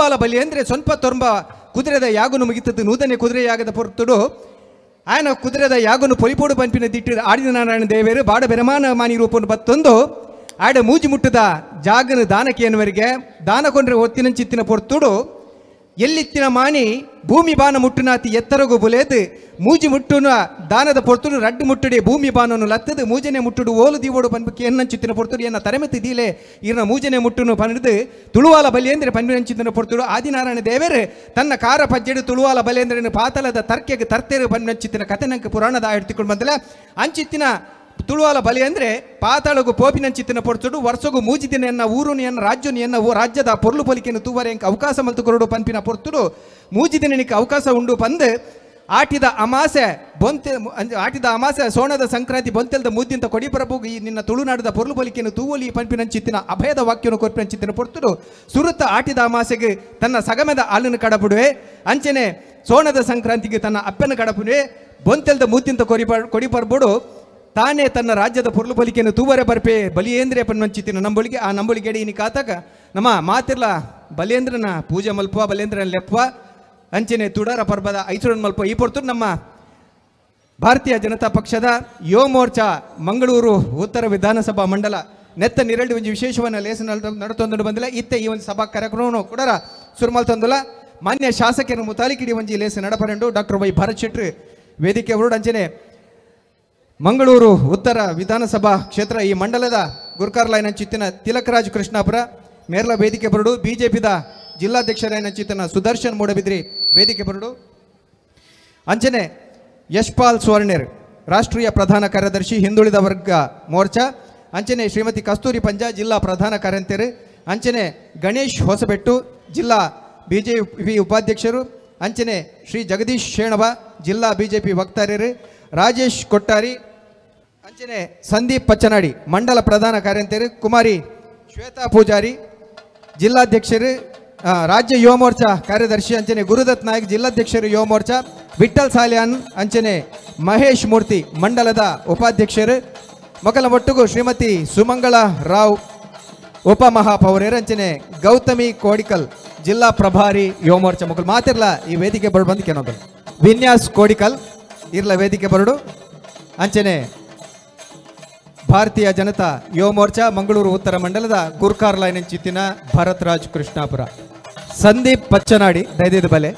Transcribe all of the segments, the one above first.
ತುಳುವಾಲ ಬಲಿ ಅಂದರೆ ಸ್ವಲ್ಪ ತೊಂಬ ಕುದುರೆದ ಯಾಗುನು ಮುಗಿತದ್ದು ನೂತನೆ ಕುದುರೆಯಾಗದ ಪೊರ್ತುಡು ಆಯನ ಕುದುರೆದ ಯಾಗುನು ಪೊಲಿಪೋಡು ಪಂಪಿನ ದಿಟ್ಟಿದ ಆಡಿದ ನಾರಾಯಣ ದೇವರು ಬಾಡ ಬೆರಮಾನ ಮಾನಿ ರೂಪವನ್ನು ಬತ್ತೊಂದು ಆಡ ಮೂಜಿ ಮುಟ್ಟದ ಜಾಗನ ದಾನಕ್ಕೆ ಎನ್ನುವರಿಗೆ ದಾನ ಕೊಂಡ್ರೆ ಒತ್ತಿನ ಚಿತ್ತಿನ ಪೊರ್ತುಡು ಎಲ್ಲಿತ್ತಿನ ಮಾನಿ ಭೂಮಿ ಬಾನ ಮುಟ್ಟುನಾತಿ ಎತ್ತರಗು ಬುಲೇದು ಮೂಜಿ ಮುಟ್ಟುನ ದಾನದ ಪೊರ್ತುಡು ರಡ್ಡು ಮುಟ್ಟುಡೆ ಭೂಮಿ ಬಾನನ್ನು ಲತ್ತದು ಮೂಜನೆ ಮುಟ್ಟುಡು ಓಲು ದೀವೋಡು ಪನ್ಪಕ್ಕೆ ಎನ್ನಂಚಿತ್ತಿನ ಪೊರ್ತುಡು ಎನ್ನ ತರಮೆತ್ತಿ ದೀಲೆ ಇರ್ನ ಮೂಜನೆ ಮುಟ್ಟುನು ಪನ್ನಿದು ತುಳುವಾಲ ಬಲಿಯಂದ್ರೆ ಪನ್ಪಿನಂಚಿತ್ತಿನ ಪೊರ್ತುಡು ಆದಿನಾರಾಯಣ ದೇವರು ತನ್ನ ಕಾರ ಪಜ್ಜೆಡು ತುಳುವಾಲ ಬಲಿಯಂದ್ರೆ ಪಾತಲದ ತರ್ಕೆಗೆ ತರ್ತೇರು ಪನ್ಪಿನಂಚಿತ್ತಿನ ಕಥೆನಂಕ ಪುರಾಣದ ಹಿಡ್ತಿಕೊಂಡು ಬಂದಲ್ಲ ಅಂಚಿತ್ತಿನ ತುಳುವಾಲ ಬಲಿ ಅಂದರೆ ಪಾತಾಳಗು ಪೋಪಿನಂಚಿತ್ತಿನ ಪೊರ್ತುಡು ವರ್ಷಗೂ ಮೂಜಿದಿನ ಎನ್ನ ಊರುನಿ ಎನ್ನ ರಾಜ್ಯನಿ ಎನ್ನ ರಾಜ್ಯದ ಪೊರ್ಲು ಪೊಲಿಕೆಯನ್ನು ತೂವರೆ ಎಂಕ ಅವಕಾಶ ಮಲ್ತು ಕೊರಡು ಪಂಪಿನ ಪೊರ್ತುಡು ಮೂಜಿದಿನಕ್ಕೆ ಅವಕಾಶ ಉಂಡು ಪಂದು ಆಟಿದ ಅಮಾಸೆ ಆಟಿದ ಅಮಾಸೆ ಸೋಣದ ಸಂಕ್ರಾಂತಿ ಬೊಂತೆಲ್ದ ಮುದ್ದಿಂತ ಕೊಡಿಪರಬುಗು ಈ ನಿನ್ನ ತುಳುನಾಡದ ಪೊರ್ಲು ಪೊಲಿಕೆಯನ್ನು ತೂವಲಿ ಪಂಪಿನಂಚಿತ್ತಿನ ಅಭಯದ ವಾಕ್ಯವನ್ನು ಕೊರ್ಪಿನಂಚಿತ್ತಿನ ಪೊರ್ತುಡು ಸುರುತ್ತ ಆಟಿದ ಅಮಾಸೆಗೆ ತನ್ನ ಸಗಮದ ಹಾಲನ್ನು ಕಡಪುಡುವೆ ಅಂಚನೆ ಸೋಣದ ಸಂಕ್ರಾಂತಿಗೆ ತನ್ನ ಅಪ್ಪನ ಕಡಪುಡುವೆ ಬೊಂತೆಲ್ದ ಮುದ್ದಿಂತ ಕೊಡಿಪರ್ಬುಡು ತಾನೇ ತನ್ನ ರಾಜ್ಯದ ಪೊರ್ಲು ಪಲಿಕೆಯನ್ನು ತೂವರೆ ಬರ್ಪೆ ಬಲಿಯೇಂದ್ರೆ ಪನ್ಮಂಚಿತ್ತಿನ ನಂಬಳಿಗೆ ಆ ನಂಬಳಿಗೆ ಇನಿ ಕಾತಾಗ ನಮ್ಮ ಮಾತಿರ್ಲ ಬಲಿಯೇಂದ್ರನ ಪೂಜೆ ಮಲ್ಪ ಬಲಿಯೇಂದ್ರನ ಲೆಪ್ಪ ಅಂಚನೆ ತುಡರ ಪರ್ಬದ ಐಸುರನ್ ಮಲ್ಪ ಈ ಪೊರ್ತು ನಮ್ಮ ಭಾರತೀಯ ಜನತಾ ಪಕ್ಷದ ಯುವ ಮೋರ್ಚಾ ಮಂಗಳೂರು ಉತ್ತರ ವಿಧಾನಸಭಾ ಮಂಡಲ ನೆತ್ತ ನಿರಳಿ ಒಂದು ವಿಶೇಷವನ್ನು ಲೇಸ ನಡತೊಂದು ಬಂದಿಲ್ಲ ಇತ್ತೆ ಈ ಒಂದು ಸಭಾ ಕಾರ್ಯಕ್ರಮವನ್ನು ಕೂಡ ಸುರ್ಮಲ್ ತಂದುಲ ಮಾನ್ಯ ಶಾಸಕರ ಮುತಾಲಿಕಿಡಿ ಒಂಜಿ ಲೇಸ ನಡಪರೆಂಡು ಡಾಕ್ಟರ್ ವೈ ಭರತ್ ಶೆಟ್ಟಿ ವೇದಿಕೆ ಹೊರಡು ಅಂಚನೆ ಮಂಗಳೂರು ಉತ್ತರ ವಿಧಾನಸಭಾ ಕ್ಷೇತ್ರ ಈ ಮಂಡಲದ ಗುರ್ಕಾರ್ಲೈನ ಚಿತ್ತಿನ ತಿಲಕರಾಜ್ ಕೃಷ್ಣಾಪುರ ಮೇರ್ಲ ವೇದಿಕೆ ಬರಡು ಬಿಜೆಪಿದ ಜಿಲ್ಲಾಧ್ಯಕ್ಷರಾಯನ ಚಿತ್ತನ ಸುದರ್ಶನ್ ಮೂಡಬಿದ್ರಿ ವೇದಿಕೆ ಬರಡು ಅಂಚನೆ ಯಶ್ಪಾಲ್ ಸ್ವರ್ಣೇರ್ ರಾಷ್ಟ್ರೀಯ ಪ್ರಧಾನ ಕಾರ್ಯದರ್ಶಿ ಹಿಂದುಳಿದ ವರ್ಗ ಮೋರ್ಚಾ ಅಂಚನೆ ಶ್ರೀಮತಿ ಕಸ್ತೂರಿ ಪಂಜಾ ಜಿಲ್ಲಾ ಪ್ರಧಾನ ಕಾರ್ಯಂತರು ಅಂಚನೆ ಗಣೇಶ್ ಹೊಸಬೆಟ್ಟು ಜಿಲ್ಲಾ ಬಿಜೆಪಿ ಉಪಾಧ್ಯಕ್ಷರು ಅಂಚನೆ ಶ್ರೀ ಜಗದೀಶ್ ಶೇಣವ ಜಿಲ್ಲಾ ಬಿಜೆಪಿ ವಕ್ತಾರ್ಯರು ರಾಜೇಶ್ ಕೊಟ್ಟಾರಿ ಅಂಚನೆ ಸಂದೀಪ್ ಪಚ್ಚನಾಡಿ ಮಂಡಲ ಪ್ರಧಾನ ಕಾರ್ಯಂತರು ಕುಮಾರಿ ಶ್ವೇತಾ ಪೂಜಾರಿ ಜಿಲ್ಲಾಧ್ಯಕ್ಷರು ರಾಜ್ಯ ಯುವ ಮೋರ್ಚಾ ಕಾರ್ಯದರ್ಶಿ ಅಂಚನೆ ಗುರುದತ್ ನಾಯಕ್ ಜಿಲ್ಲಾಧ್ಯಕ್ಷರು ಯುವ ಮೋರ್ಚಾ ವಿಠಲ್ ಸಾಲಿಯಾನ್ ಅಂಚನೆ ಮಹೇಶ್ ಮೂರ್ತಿ ಮಂಡಲದ ಉಪಾಧ್ಯಕ್ಷರು ಮಕ್ಕಳ ಒಟ್ಟಿಗೂ ಶ್ರೀಮತಿ ಸುಮಂಗಳ ರಾವ್ ಉಪಮಹಾಪೌರ್ಯರು ಅಂಚನೆ ಗೌತಮಿ ಕೋಡಿಕಲ್ ಜಿಲ್ಲಾ ಪ್ರಭಾರಿ ಯುವ ಮೋರ್ಚಾ ಮಕ್ಕಳು ಮಾತಿರ್ಲ ಈ ವೇದಿಕೆ ಬರಡು ಬಂದು ಕೆನೋದು ವಿನ್ಯಾಸ್ ಕೋಡಿಕಲ್ ಇರ್ಲ ವೇದಿಕೆ ಬರಡು ಅಂಚನೆ ಭಾರತೀಯ ಜನತಾ ಯುವ ಮೋರ್ಚಾ ಮಂಗಳೂರು ಉತ್ತರ ಮಂಡಲದ ಗುರ್ಕಾರ್ಲೈನ ಚಿತ್ತಿನ ಭರತ್ ರಾಜ್ ಕೃಷ್ಣಾಪುರ ಸಂದೀಪ್ ಪಚ್ಚನಾಡಿ ದೈದೇದ ಬಲೆ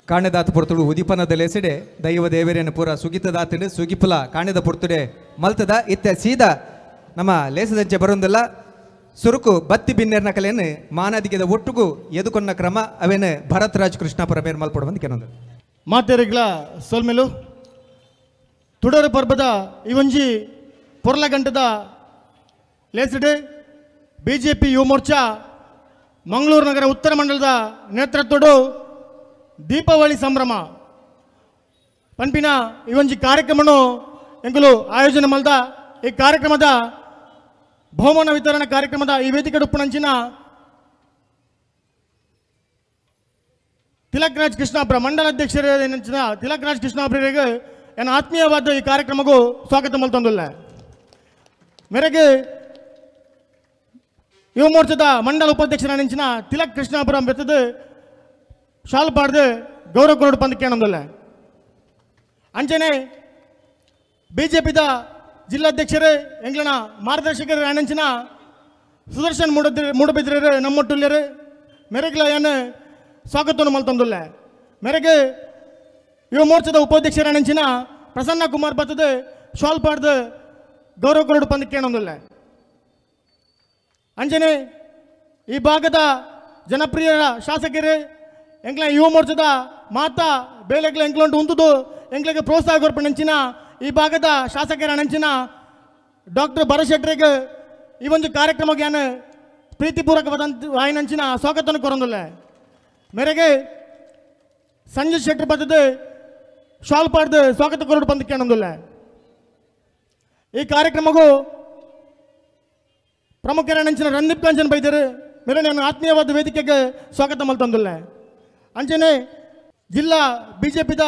ಕಾಣೆದಾತ ಪುರ್ತುಡು ಉದಿಪನದ ಲೆಸಿಡೆ ದೈವ ದೇವರೇನ ಪೂರ ಸುಗಿತದಾತಿಡು ಸುಗಿಪುಲ ಕಾಣೆದ ಪುರ್ತುಡೆ ಮಲ್ತದ ಇತ್ತ ಸೀದಾ ನಮ್ಮ ಲೇಸದಂಚೆ ಬರೋದಿಲ್ಲ ಸುರುಕು ಬತ್ತಿ ಬಿನ್ನೇರ್ನ ಕಲೆಯನ್ನು ಮಾನದಿಗೆದ ಒಟ್ಟುಗೂ ಎದುಕೊನ್ನ ಕ್ರಮ ಅವೇನು ಭರತ್ ರಾಜ್ ಕೃಷ್ಣಾಪುರ ಬೇರೆ ಮಲ್ಪಡುವಂತ ಕೆನೊಂದು ಮಾತೇರಿಗ್ಲ ಸೋಲ್ಮೆಲು ತುಡರು ಪರ್ಬದ ಇವಂಜಿ ಪೊರ್ಲಗಂಟದ ಲೇಸಿಡೆ ಬಿಜೆಪಿ ಯುವ ಮೋರ್ಚಾ ಮಂಗಳೂರು ನಗರ ಉತ್ತರ ಮಂಡಲದ ನೇತೃತ್ವಡು ದೀಪಾವಳಿ ಸಂಭ್ರಮ ಪಂಪಿನ ಇವೊಂಜಿ ಕಾರ್ಯಕ್ರಮನು ಎಂಕುಲು ಆಯೋಜನೆ ಮಲ್ದ ಈ ಕಾರ್ಯಕ್ರಮದ ಬಹುಮಾನ ವಿತರಣಾ ಕಾರ್ಯಕ್ರಮದ ಈ ವೇದಿಕೆ ಉಪ್ಪುನಂಚಿನ ತಿಲಕರಾಜ್ ಕೃಷ್ಣಾಪುರ ಮಂಡಲ ಅಧ್ಯಕ್ಷರ ತಿಲಕರಾಜ್ ಕೃಷ್ಣಾಪುರಿಗೆ ಏನು ಆತ್ಮೀಯವಾದ ಈ ಕಾರ್ಯಕ್ರಮಕ್ಕೂ ಸ್ವಾಗತ ಮಲ್ತೊಂದಿಲ್ಲ ಮೇರೆಗೆ ಯುವ ಮೋರ್ಚಾದ ಮಂಡಲ ಉಪಾಧ್ಯಕ್ಷರ ನೆಂಚಿನ ತಿಲಕ್ ಕೃಷ್ಣಾಪುರ ಬೆತ್ತದು ಶಾಲ್ ಪಾಡ್ದು ಗೌರವ ಕೊರಡು ಪಂದಕ್ಕೆ ಏನೊಂದಿಲ್ಲ ಅಂಚನೆ ಬಿಜೆಪಿದ ಜಿಲ್ಲಾಧ್ಯಕ್ಷರು ಎಂಗ್ಲನ ಮಾರ್ಗದರ್ಶಕರು ನೆಂಚಿನ ಸುದರ್ಶನ್ ಮೂಡಬಿದ್ರರು ನಮ್ಮೊಟ್ಟುಲ್ಯರು ಮೆರೆಗ್ಲ ಏನು ಸ್ವಾಗತವನ್ನು ಮಲ್ತೊಂದಿಲ್ಲ ಮೇರೆಗೆ ಯುವ ಮೋರ್ಚಾದ ಉಪಾಧ್ಯಕ್ಷರ ನೆಂಚಿನ ಪ್ರಸನ್ನ ಕುಮಾರ್ ಬತ್ತದು ಶಾಲ್ ಪಾಡ್ದು ಗೌರವ ಕೊರಡು ಪಂದಕ್ಕೆ ಏನೊಂದಿಲ್ಲ ಅಂಜನೆ ಈ ಭಾಗದ ಜನಪ್ರಿಯ ಶಾಸಕರು ಎಂಗ್ಲ ಯುವ ಮೋರ್ಚಾದ ಮಾತಾ ಬೇಲೆಗ್ಲ ಎಂಗ್ಲೊಂಡು ಉಂದುದು ಎಂಗ್ಲಿಗೆ ಪ್ರೋತ್ಸಾಹ ಕೊರ್ಪಣಂಚಿನ ಈ ಭಾಗದ ಶಾಸಕರ ನಂಚಿನ ಡಾಕ್ಟರ್ ಭರತ್ ಶೆಟ್ಟರಿಗೆ ಈ ಒಂದು ಕಾರ್ಯಕ್ರಮಕ್ಕೆ ಏನು ಪ್ರೀತಿಪೂರ್ವಕವಾದಂಥ ವಾಯಿನಂಚಿನ ಸ್ವಾಗತವನ್ನು ಕೊರೊಂದಿಲ್ಲ ಮೇರೆಗೆ ಸಂಜಯ್ ಶೆಟ್ಟರ್ ಬರ್ತದೆ ಶಾಲ್ ಪಾಡ್ದು ಸ್ವಾಗತ ಕೊರಡು ಪಂದಕ್ಕೆ ಏನೊಂದಿಲ್ಲ ಈ ಕಾರ್ಯಕ್ರಮಕ್ಕೂ ಪ್ರಮುಖರ ನೆಂಚಿನ ರಂದೀಪ್ ಕಾಂಚನ್ ಬೈದರು ಮೇರೆ ನಾನು ಆತ್ಮೀಯವಾದ ವೇದಿಕೆಗೆ ಸ್ವಾಗತ ಮಲ್ತೊಂದಿಲ್ಲ ಅಂಚನೆ ಜಿಲ್ಲಾ ಬಿಜೆಪಿದ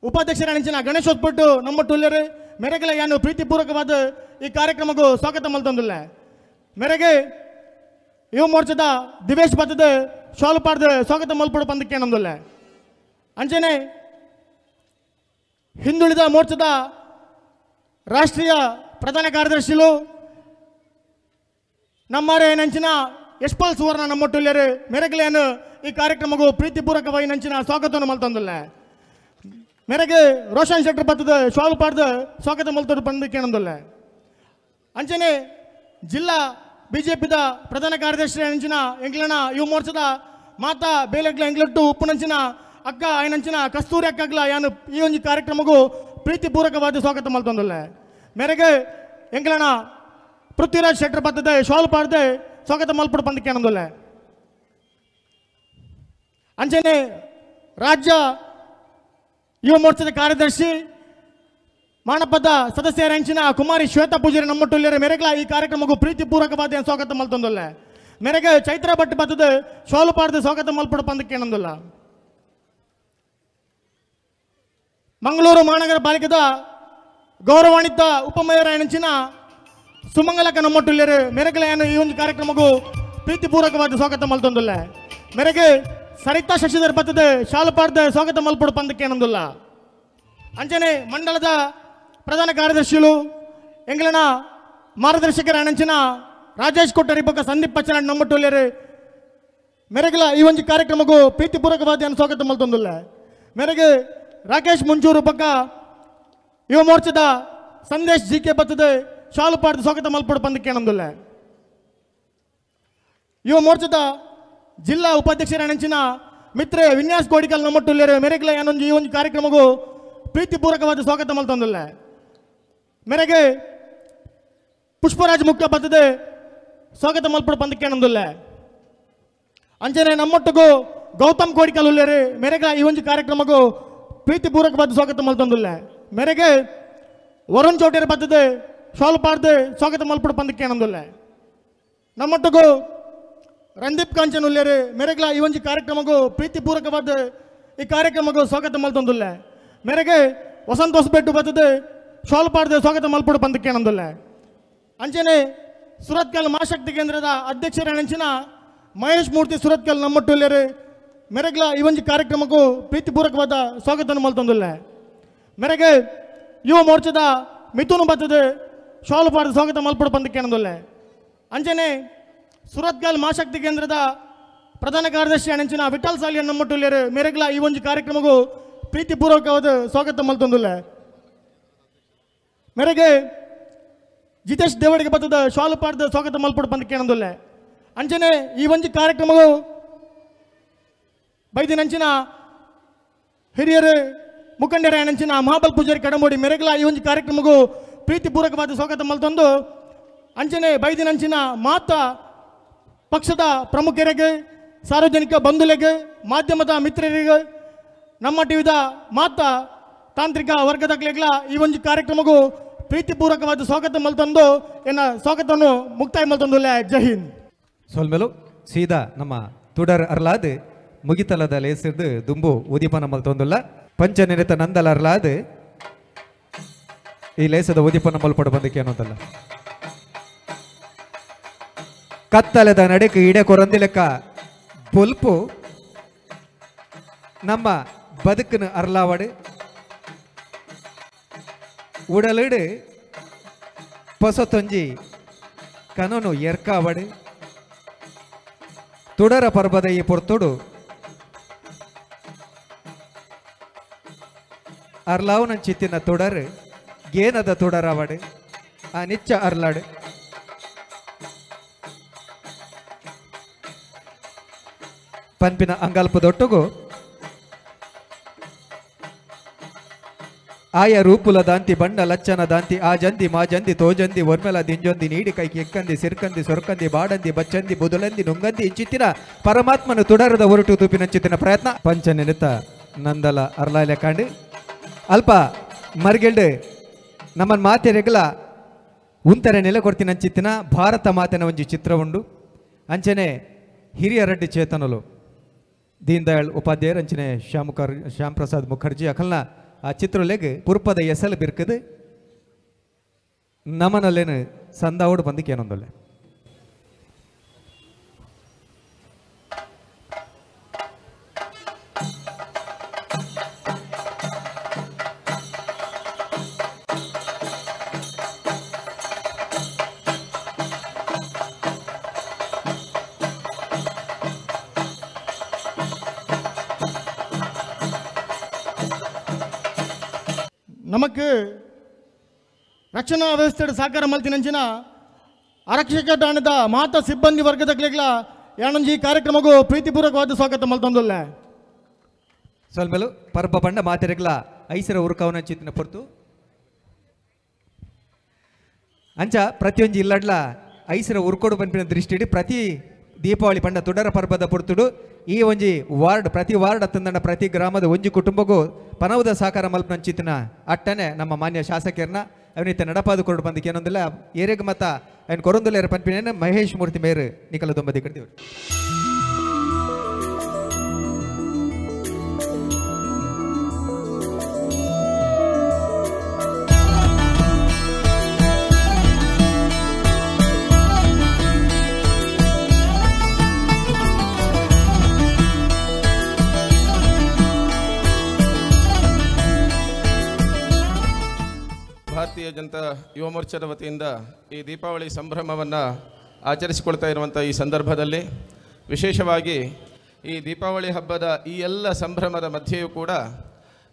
ಉಪಾಧ್ಯಕ್ಷರ ನೆಂಚಿನ ಗಣೇಶ್ ಹೊತ್ಬಿಟ್ಟು ನಮ್ಮೊಟ್ಟುಲ್ಯರು ಮೇರೆಗೆಲ್ಲ ಏನು ಪ್ರೀತಿಪೂರ್ವಕವಾದ ಈ ಕಾರ್ಯಕ್ರಮಕ್ಕೂ ಸ್ವಾಗತ ಮಲ್ತೊಂದಿಲ್ಲ ಮೇರೆಗೆ ಯುವ ಮೋರ್ಚಾದ ದಿವೇಶ್ ಬತ್ತದ ಶಾಲು ಪಾಡ್ದು ಸ್ವಾಗತ ಮಲ್ಪಡು ಪಂದಕ್ಕೆ ನಮ್ದಲ್ಲ ಅಂಚನೆ ಹಿಂದುಳಿದ ಮೋರ್ಚಾದ ರಾಷ್ಟ್ರೀಯ ಪ್ರಧಾನ ಕಾರ್ಯದರ್ಶಿಗಳು ನಮ್ಮರೆ ನಂಚಿನ ಯಶ್ಪಾಲ್ ಸುವರ್ಣ ನಮ್ಮೊಟ್ಟುಲ್ಯರು ಮೆರಗಲೇನು ಈ ಕಾರ್ಯಕ್ರಮಕ್ಕೂ ಪ್ರೀತಿಪೂರ್ವಕವಾಗಿ ನಂಚಿನ ಸ್ವಾಗತವನ್ನು ಮಲ್ತಂದಿಲ್ಲ ಮೇರೆಗೆ ರೋಷನ್ ಶೆಟ್ಟರ್ ಬತ್ತದ ಶಾಲು ಪಾಡ್ದು ಸ್ವಾಗತ ಮಲ್ತೋದು ಪಂದಕ್ಕೆ ನಮ್ದಲ್ಲ ಅಂಚನೆ ಜಿಲ್ಲಾ ಬಿಜೆಪಿದ ಪ್ರಧಾನ ಕಾರ್ಯದರ್ಶಿ ಅಂಚಿನ ಎಂಗ್ಲನ ಯುವ ಮೋರ್ಚಾದ ಮಾತಾ ಬೇಲೆಗ್ಲ ಎಂಗ್ಲಟ್ಟು ಉಪ್ಪುನಂಚಿನ ಅಕ್ಕ ಆಯ್ನಂಚಿನ ಕಸ್ತೂರಿ ಅಕ್ಕಗ್ಲ ಯಾನು ಈ ಒಂದು ಕಾರ್ಯಕ್ರಮಕ್ಕೂ ಪ್ರೀತಿಪೂರ್ವಕವಾದ ಸ್ವಾಗತ ಮಲ್ತಂದಿಲ್ಲ ಮೇರೆಗೆ ಎಂಗ್ಲನ ಪೃಥ್ವಿರಾಜ್ ಶೆಟ್ಟರ್ ಬತ್ತದ ಶಾಲು ಪಾಡ್ದೆ ಸ್ವಾಗತ ಮಲ್ಪಡು ಪಂದಕ್ಕೆ ನಮ್ದಲ್ಲ ಅಂಚನೆ ರಾಜ್ಯ ಯುವ ಮೋರ್ಚಾದ ಕಾರ್ಯದರ್ಶಿ ಮಾನಪದ ಸದಸ್ಯರ ಹೆಂಚಿನ ಕುಮಾರಿ ಶ್ವೇತಾ ಪೂಜಾರಿ ನಮ್ಮೊಟ್ಟುಲ್ಯರ ಮೆರೆಗ್ಲ ಈ ಕಾರ್ಯಕ್ರಮಕ್ಕೂ ಪ್ರೀತಿಪೂರ್ವಕವಾದ ಸ್ವಾಗತ ಮಲ್ತಂದಿಲ್ಲ ಮೇರೆಗೆ ಚೈತ್ರ ಭಟ್ ಬತ್ತದ ಶಾಲು ಪಾಡ್ದು ಸ್ವಾಗತ ಮಲ್ಪಡು ಪಂದಕ್ಕೆ ನಮ್ದಲ್ಲ ಮಂಗಳೂರು ಮಹಾನಗರ ಪಾಲಿಕೆದ ಗೌರವಾನ್ವಿತ ಉಪಮೇಯರ್ ಹೆಂಚಿನ ಸುಮಂಗಲಕ ನಮ್ಮೊಟ್ಟುಲ್ಯರು ಮೆರೆಗಲೆಯನ್ನು ಈ ಒಂದು ಕಾರ್ಯಕ್ರಮಕ್ಕೂ ಪ್ರೀತಿಪೂರ್ವಕವಾದ ಸ್ವಾಗತ ಮಲ್ತಂದಿಲ್ಲ ಮೇರೆಗೆ ಸರಿತಾ ಶಶಿಧರ್ ಬತ್ತದ ಶಾಲು ಪಾಡ್ದು ಸ್ವಾಗತ ಮಲ್ಪಡು ಪಂದಕ್ಕೆ ನಮ್ದಲ್ಲ ಅಂಚನೆ ಮಂಡಲದ ಪ್ರಧಾನ ಕಾರ್ಯದರ್ಶಿಗಳು ಎಂಗ್ಲನ ಮಾರ್ಗದರ್ಶಕರ ಅಣಂಚಿನ ರಾಜೇಶ್ ಕೊಟ್ಟರಿ ಪಕ್ಕ ಸಂದೀಪ್ ಪಚ್ಚನಾಡ್ ನಮ್ಮೊಟ್ಟುಲ್ಯರು ಮೆರೆಗಲ ಈ ಒಂದು ಕಾರ್ಯಕ್ರಮಕ್ಕೂ ಪ್ರೀತಿಪೂರ್ವಕವಾದ ಸ್ವಾಗತ ಮಲ್ತಂದಿಲ್ಲ ಮೇರೆಗೆ ರಾಕೇಶ್ ಮುಂಚೂರು ಪಕ್ಕ ಯುವ ಮೋರ್ಚಾದ ಸಂದೇಶ್ ಜಿ ಕೆ ಬತ್ತದ ಶಾಲು ಪಾಡ್ದು ಸ್ವಾಗತ ಮಲ್ಪಡು ಪಂದಕ್ಕೆ ನಮ್ದಲ್ಲ ಯುವ ಮೋರ್ಚಾದ ಜಿಲ್ಲಾ ಉಪಾಧ್ಯಕ್ಷರ ಅಣಂಚಿನ ಮಿತ್ರೆ ವಿನ್ಯಾಸ್ ಕೋಡಿಕಲ್ ನಮ್ಮೊಟ್ಟುಲ್ಯರು ಮೆರೆಗಲ ಏನೊಂದು ಈ ಒಂದು ಕಾರ್ಯಕ್ರಮಕ್ಕೂ ಪ್ರೀತಿಪೂರ್ವಕವಾದ ಸ್ವಾಗತ ಮಲ್ತಂದಿಲ್ಲ ಮೇರೆಗೆ ಪುಷ್ಪರಾಜ್ ಮುಖ್ಯ ಬತ್ತದ ಸ್ವಾಗತ ಮಲ್ಪಡು ಪಂದಕ್ಕೆ ನಮ್ದಲ್ಲ ಅಂಚನೆ ನಮ್ಮೊಟ್ಟಿಗೂ ಗೌತಮ್ ಕೋಡಿಕಲ್ ಉಲ್ಯರು ಮೇರೆಗೆ ಈ ಒಂದು ಕಾರ್ಯಕ್ರಮಕ್ಕೂ ಪ್ರೀತಿಪೂರ್ವಕವಾದ ಸ್ವಾಗತ ಮಲ್ತಂದಿಲ್ಲ ಮೇರೆಗೆ ವರುಣ್ ಚೌಟೇರ್ ಬತ್ತದ ಶಾಲು ಪಾಡ್ದು ಸ್ವಾಗತ ಮಲ್ಪಡು ಪಂದಕ್ಕೆ ನಮ್ದಲ್ಲ ನಮ್ಮೊಟ್ಟಿಗೂ ರಂದೀಪ್ ಕಾಂಚನ್ ಉಲ್ಯರು ಮೇರೆಗೆ ಈ ಒಂದು ಕಾರ್ಯಕ್ರಮಕ್ಕೂ ಪ್ರೀತಿಪೂರ್ವಕವಾದ ಈ ಕಾರ್ಯಕ್ರಮಕ್ಕೂ ಸ್ವಾಗತ ಮಲ್ತಂದಿಲ್ಲ ಮೇರೆಗೆ ವಸಂತ ಹೊಸಬೆಟ್ಟು ಬತ್ತದ ಶಾಲು ಪಾಡ್ದು ಸ್ವಾಗತ ಮಲ್ಪಡು ಪಂದಕ್ಕೆ ನಮ್ದಲ್ಲ ಅಂಚನೆ ಸುರತ್ಕಲ್ ಮಹಾಶಕ್ತಿ ಕೇಂದ್ರದ ಅಧ್ಯಕ್ಷರ ನೆಂಚಿನ ಮಹೇಶ್ ಮೂರ್ತಿ ಸುರತ್ಕಲ್ ನಮ್ಮೊಟ್ಟುಲ್ಯರು ಮೆರೆಗ್ಲ ಈ ಒಂದು ಕಾರ್ಯಕ್ರಮಕ್ಕೂ ಪ್ರೀತಿಪೂರ್ವಕವಾದ ಸ್ವಾಗತವನ್ನು ಮಲ್ತಂದಿಲ್ಲ ಮೇರೆಗೆ ಯುವ ಮೋರ್ಚಾದ ಮಿಥುನ್ ಬತ್ತದ ಶಾಲು ಪಾಡ್ದು ಸ್ವಾಗತ ಮಲ್ಪಡು ಪಂದಕ್ಕೆ ನಮ್ದಲ್ಲ ಅಂಚನೆ ಸುರತ್ಕಲ್ ಮಹಾಶಕ್ತಿ ಕೇಂದ್ರದ ಪ್ರಧಾನ ಕಾರ್ಯದರ್ಶಿ ಅಣಂಚಿನ ವಿಠಲ್ ಸಾಲಿಯನ್ ನಮ್ಮೊಟ್ಟುಲ್ಯರು ಮೆರೆಗ್ಲ ಈ ಒಂದು ಕಾರ್ಯಕ್ರಮಕ್ಕೂ ಪ್ರೀತಿಪೂರ್ವಕವಾದ ಸ್ವಾಗತ ಮಲ್ತಂದಿಲ್ಲ ಮೇರೆಗೆ ಜಿತೇಶ್ ದೇವಡಿಗೆ ಬತ್ತದ ಶಾಲು ಪಾಡ್ದು ಸ್ವಾಗತ ಮಲ್ಪಡು ಪಂದಕ್ಕೆ ನಮ್ದಲ್ಲ ಅಂಚನೆ ಈ ಒಂದು ಕಾರ್ಯಕ್ರಮವು ಬೈದಿನಂಚಿನ ಹಿರಿಯರು ಮುಖಂಡರ ಅಣಂಚಿನ ಮಹಾಬಲ್ ಪೂಜಾರಿ ಕಡಮೋಡಿ ಮೆರೆಗಲ ಈ ಒಂದು ಕಾರ್ಯಕ್ರಮಕ್ಕೂ ಪ್ರೀತಿಪೂರ್ವಕವಾದ ಸ್ವಾಗತ ಮಲ್ತಂದು ಅಂಚನೆ ಬೈದಿನಂಚಿನ ಮಾತಾ ಪಕ್ಷದ ಪ್ರಮುಖರಿಗೆ ಸಾರ್ವಜನಿಕ ಬಂಧುಗಳಿಗೆ ಮಾಧ್ಯಮದ ಮಿತ್ರರಿಗೆ ನಮ್ಮ ಟಿವಿದ ಮಾತಾ ತಾಂತ್ರಿಕ ವರ್ಗದಗ್ಲೆಗ್ಲ ಈ ಒಂದು ಕಾರ್ಯಕ್ರಮಕ್ಕೂ ಪ್ರೀತಿಪೂರ್ವಕವಾದ ಸ್ವಾಗತ ಮಲ್ತಂದು ಎನ್ನ ಸ್ವಾಗತವನ್ನು ಮುಕ್ತಾಯ ಮಲ್ತಂದುಲ್ಲ ಜೈ ಹಿಂದ್ ಸೋಲ್ಮೇಲು ಸೀದಾ ನಮ್ಮ ತುಡರ್ ಅರ್ಲಾದ್ ಮುಗಿತಲದ ಲೇಸಿರ್ದು ದುಂಬು ಉದೀಪನ ಮಲ್ತೊಂದುಲ್ಲ ಪಂಚನಿರತ ನಂದಲ ಅರ್ಲಾದ್ ಈ ಲೇಸದ ಉದೀಪನ ಮಲ್ಪಡು ಬಂದಕ್ಕೆ ಅನ್ನೋದಲ್ಲ ಕತ್ತಲದ ನಡಕ್ಕೆ ಇಡೆ ಕೊರಂದಿಲೆಕ್ಕ ಬೊಲ್ಪು ನಮ್ಮ ಬದುಕನ ಅರ್ಲಾವಡು ಉಡಲಿಡು ಪೊಸೊತ್ತೊಂಜಿ ಕನನು ಎರ್ಕಾವಡು ತುಡರ ಪರ್ಬದ ಈ ಪೊರ್ತುಡು ಅರ್ಲಾವನ ಚಿತ್ತಿನ ತುಡರ್ ಗೇನದ ತುಡರವಡು ಆ ನಿಚ್ಚ ಅರ್ಲಾಡು ಪಂಪಿನ ಅಂಗಲ್ಪದೊಟ್ಟುಗು ಆಯ ರೂಪುಲ ದಾಂತಿ ಬಂಡ ಲಚ್ಚನ ದಾಂತಿ ಆ ಜಂದಿ ಮಾ ಜಂದಿ ತೋಜಂದಿ ಒರ್ಮೆಲ ದಿಂಜೊಂದಿ ನೀಡಿ ಕೈకి ಎಕ್ಕಂದಿ ಸಿರ್ಕಂದಿ ಸೊರ್ಕಂದಿ ಬಾಡಂದಿ ಬಚ್ಚಂದಿ ಬುದುಲಂದಿ ನುಂಗಂದಿ ಇಂಚಿತ್ತಿನ ಪರಮಾತ್ಮನು ತುಡರದ ಹೊರಟು ತೂಪಿನಂಚಿತ್ತಿನ ಪ್ರಯತ್ನ ಪಂಚನಿರತ ನಂದಲ ಅರ್ಲಾಲೆ ಕಾಂಡು ಅಲ್ಪ ಮರ್ಗೆಲ್ಡು ನಮ್ಮನ್ ಮಾತೆರೆಗಲ ಉಂತರೆ ನೆಲೆ ಕೊಡ್ತಿನಂಚಿತ್ತಿನ ಭಾರತ ಮಾತೆನ ಒಂಜಿ ಚಿತ್ರ ಉಂಡು ಅಂಚನೆ ಹಿರಿಯ ರೆಡ್ಡಿ ಚೇತನಲು ದೀನ್ ದಯಾಳ್ ಉಪಾಧ್ಯಾಯರ್ ಅಂಚನೆ ಶ್ಯಾಮ್ ಪ್ರಸಾದ್ ಮುಖರ್ಜಿ ಅಕಲ್ನ ಆ ಚಿತ್ರಲೆಗ್ ಪುರ್ಪದ ಎಸಲ್ ಬಿರ್ಕದು ನಮನಲ್ಲೇನು ಸಂದಾವೋಡು ಬಂದಕ್ಕೆ ಏನೊಂದೊಲ್ಲೆ ನಮಕ್ ರಕ್ಷಣಾ ವ್ಯವಸ್ಥೆ ಸಾಕಾರ ಮಲ್ತಿನಂಚಿನ ಆರಕ್ಷಕ ಠಾಣದ ಮಾತಾ ಸಿಬ್ಬಂದಿ ವರ್ಗದ ಕ್ಲೇಗ್ಲ ಯಾಣಂಜಿ ಕಾರ್ಯಕ್ರಮಗೂ ಪ್ರೀತಿಪೂರ್ವಕವಾದ ಸ್ವಾಗತ ಮಲ್ತೊಂದುಲ್ಲ ಸ್ವಲ್ಪಲು ಪರ್ಬ ಬಂಡ ಮಾತೆರೆಗ್ಲ ಐಸರ ಉರುಕವನ ಚಿತ್ತಿನ ಪೊರ್ತು ಅಂಚ ಪ್ರತಿಯೊಂದು ಇಲ್ಲಡ್ಲ ಐಸರ ಉರ್ಕೋಡು ಪಂಪಿನ ದೃಷ್ಟಿ ಪ್ರತಿ ದೀಪಾವಳಿ ಪಂಡ ತುಡರ ಪರ್ಬದ ಪೊರ್ತುಡು ಈ ಒಂಜಿ ವಾರ್ಡ್ ಪ್ರತಿ ವಾರ್ಡ್ ಅತ್ತಂದಂಡ ಪ್ರತಿ ಗ್ರಾಮದ ಒಂಜಿ ಕುಟುಂಬಗೂ ಪನವದ ಸಾಕಾರ ಮಲ್ಪನ ಚಿತ್ತಿನ ಅಟ್ಟನೆ ನಮ್ಮ ಮಾನ್ಯ ಶಾಸಕರನ್ನ ಅವನಿತ್ತ ನಡಪಾದು ಕೊರಡು ಬಂದಕ್ಕೆ ಏನೊಂದಿಲ್ಲ ಏರೆಗೆ ಮತ್ತ ಅವನು ಕೊರೊಂದುಲ್ಲ ಪಂಪಿನ ಮಹೇಶ್ ಮೂರ್ತಿ ಮೇರು ನಿಕಲ ದೊಂಬದಿ ಕಡ್ದೇವ್ರು ಭಾರತೀಯ ಜನತಾ ಯುವ ಮೋರ್ಚಾದ ವತಿಯಿಂದ ಈ ದೀಪಾವಳಿ ಸಂಭ್ರಮವನ್ನು ಆಚರಿಸಿಕೊಳ್ತಾ ಇರುವಂಥ ಈ ಸಂದರ್ಭದಲ್ಲಿ ವಿಶೇಷವಾಗಿ ಈ ದೀಪಾವಳಿ ಹಬ್ಬದ ಈ ಎಲ್ಲ ಸಂಭ್ರಮದ ಮಧ್ಯೆಯೂ ಕೂಡ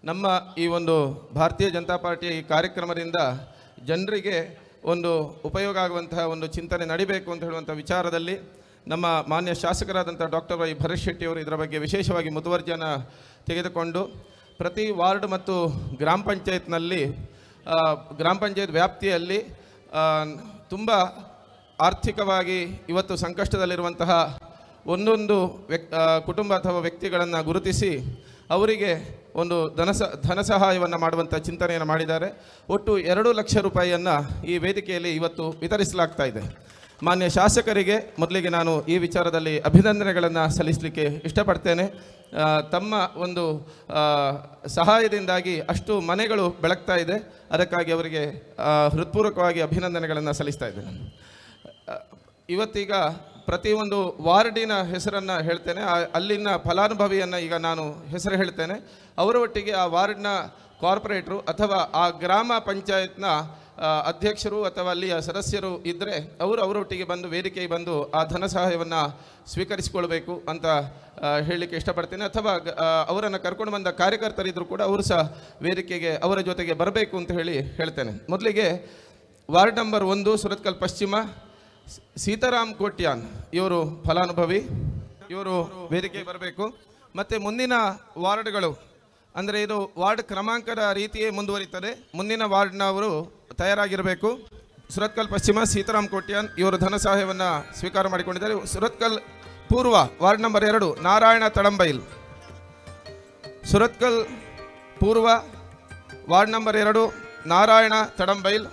ನಮ್ಮ ಈ ಒಂದು ಭಾರತೀಯ ಜನತಾ ಪಾರ್ಟಿಯ ಈ ಕಾರ್ಯಕ್ರಮದಿಂದ ಜನರಿಗೆ ಒಂದು ಉಪಯೋಗ ಆಗುವಂತಹ ಒಂದು ಚಿಂತನೆ ನಡಿಬೇಕು ಅಂತ ಹೇಳುವಂಥ ವಿಚಾರದಲ್ಲಿ ನಮ್ಮ ಮಾನ್ಯ ಶಾಸಕರಾದಂಥ ಡಾಕ್ಟರ್ ವೈ ಭರತ್ ಶೆಟ್ಟಿಯವರು ಇದರ ಬಗ್ಗೆ ವಿಶೇಷವಾಗಿ ಮುತುವರ್ಜಿಯನ್ನು ತೆಗೆದುಕೊಂಡು ಪ್ರತಿ ವಾರ್ಡ್ ಮತ್ತು ಗ್ರಾಮ ಪಂಚಾಯತ್ನಲ್ಲಿ ಗ್ರಾಮ ಪಂಚಾಯತ್ ವ್ಯಾಪ್ತಿಯಲ್ಲಿ ತುಂಬ ಆರ್ಥಿಕವಾಗಿ ಇವತ್ತು ಸಂಕಷ್ಟದಲ್ಲಿರುವಂತಹ ಒಂದೊಂದು ಕುಟುಂಬ ಅಥವಾ ವ್ಯಕ್ತಿಗಳನ್ನು ಗುರುತಿಸಿ ಅವರಿಗೆ ಒಂದು ಧನ ಸಹಾಯವನ್ನು ಮಾಡುವಂಥ ಚಿಂತನೆಯನ್ನು ಮಾಡಿದ್ದಾರೆ. ಒಟ್ಟು 2 ಲಕ್ಷ ರೂಪಾಯಿಯನ್ನು ಈ ವೇದಿಕೆಯಲ್ಲಿ ಇವತ್ತು ವಿತರಿಸಲಾಗ್ತಾ ಇದೆ. ಮಾನ್ಯ ಶಾಸಕರಿಗೆ ಮೊದಲಿಗೆ ನಾನು ಈ ವಿಚಾರದಲ್ಲಿ ಅಭಿನಂದನೆಗಳನ್ನು ಸಲ್ಲಿಸಲಿಕ್ಕೆ ಇಷ್ಟಪಡ್ತೇನೆ. ತಮ್ಮ ಒಂದು ಸಹಾಯದಿಂದಾಗಿ ಅಷ್ಟು ಮನೆಗಳು ಬೆಳಗ್ತಾ ಇದೆ. ಅದಕ್ಕಾಗಿ ಅವರಿಗೆ ಹೃತ್ಪೂರ್ವಕವಾಗಿ ಅಭಿನಂದನೆಗಳನ್ನು ಸಲ್ಲಿಸ್ತಾ ಇದ್ದೇನೆ. ಇವತ್ತೀಗ ಪ್ರತಿಯೊಂದು ವಾರ್ಡಿನ ಹೆಸರನ್ನು ಹೇಳ್ತೇನೆ. ಅಲ್ಲಿನ ಫಲಾನುಭವಿಯನ್ನು ಈಗ ನಾನು ಹೆಸರು ಹೇಳ್ತೇನೆ. ಅವರ ಒಟ್ಟಿಗೆ ಆ ವಾರ್ಡ್ನ ಕಾರ್ಪೊರೇಟ್ರು ಅಥವಾ ಆ ಗ್ರಾಮ ಪಂಚಾಯತ್ನ ಅಧ್ಯಕ್ಷರು ಅಥವಾ ಅಲ್ಲಿಯ ಸದಸ್ಯರು ಇದ್ದರೆ ಅವರೊಟ್ಟಿಗೆ ಬಂದು ವೇದಿಕೆಗೆ ಬಂದು ಆ ಧನ ಸಹಾಯವನ್ನು ಸ್ವೀಕರಿಸಿಕೊಳ್ಬೇಕು ಅಂತ ಹೇಳಲಿಕ್ಕೆ ಇಷ್ಟಪಡ್ತೇನೆ. ಅಥವಾ ಅವರನ್ನು ಕರ್ಕೊಂಡು ಬಂದ ಕಾರ್ಯಕರ್ತರಿದ್ದರೂ ಕೂಡ ಅವರು ಸಹ ವೇದಿಕೆಗೆ ಅವರ ಜೊತೆಗೆ ಬರಬೇಕು ಅಂತ ಹೇಳ್ತೇನೆ. ಮೊದಲಿಗೆ ವಾರ್ಡ್ ನಂಬರ್ 1 ಸುರತ್ಕಲ್ ಪಶ್ಚಿಮ ಸೀತಾರಾಮ್ ಕೋಟ್ಯಾನ್ ಇವರು ಫಲಾನುಭವಿ, ಇವರು ವೇದಿಕೆಗೆ ಬರಬೇಕು. ಮತ್ತು ಮುಂದಿನ ವಾರ್ಡ್ಗಳು ಅಂದರೆ ಇದು ವಾರ್ಡ್ ಕ್ರಮಾಂಕದ ರೀತಿಯೇ ಮುಂದುವರಿತದೆ. ಮುಂದಿನ ವಾರ್ಡ್ನವರು ತಯಾರಾಗಿರಬೇಕು. ಸುರತ್ಕಲ್ ಪಶ್ಚಿಮ ಸೀತಾರಾಮ್ ಕೋಟ್ಯಾನ್ ಇವರು ಧನ ಸಹಾಯವನ್ನು ಸ್ವೀಕಾರ ಮಾಡಿಕೊಂಡಿದ್ದಾರೆ. ಸುರತ್ಕಲ್ ಪೂರ್ವ ವಾರ್ಡ್ ನಂಬರ್ 2 ನಾರಾಯಣ ತಡಂಬೈಲ್. ಸುರತ್ಕಲ್ ಪೂರ್ವ ward number 2 Narayana Tadambail.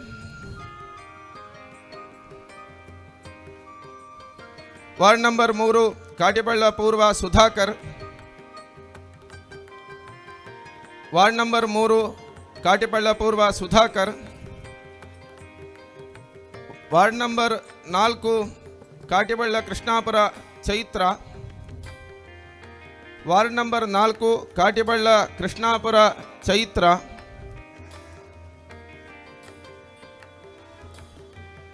Ward number 3 Katipalla ಪೂರ್ವ ಸುಧಾಕರ್. ವಾರ್ಡ್ ನಂಬರ್ 3 ಕಾಟಿಬಳ್ಳ ಪೂರ್ವ Sudhakar. Ward number 4 Katipalla Krishnapura Chaitra. Ward number 4 Katipalla Krishnapura Chaitra.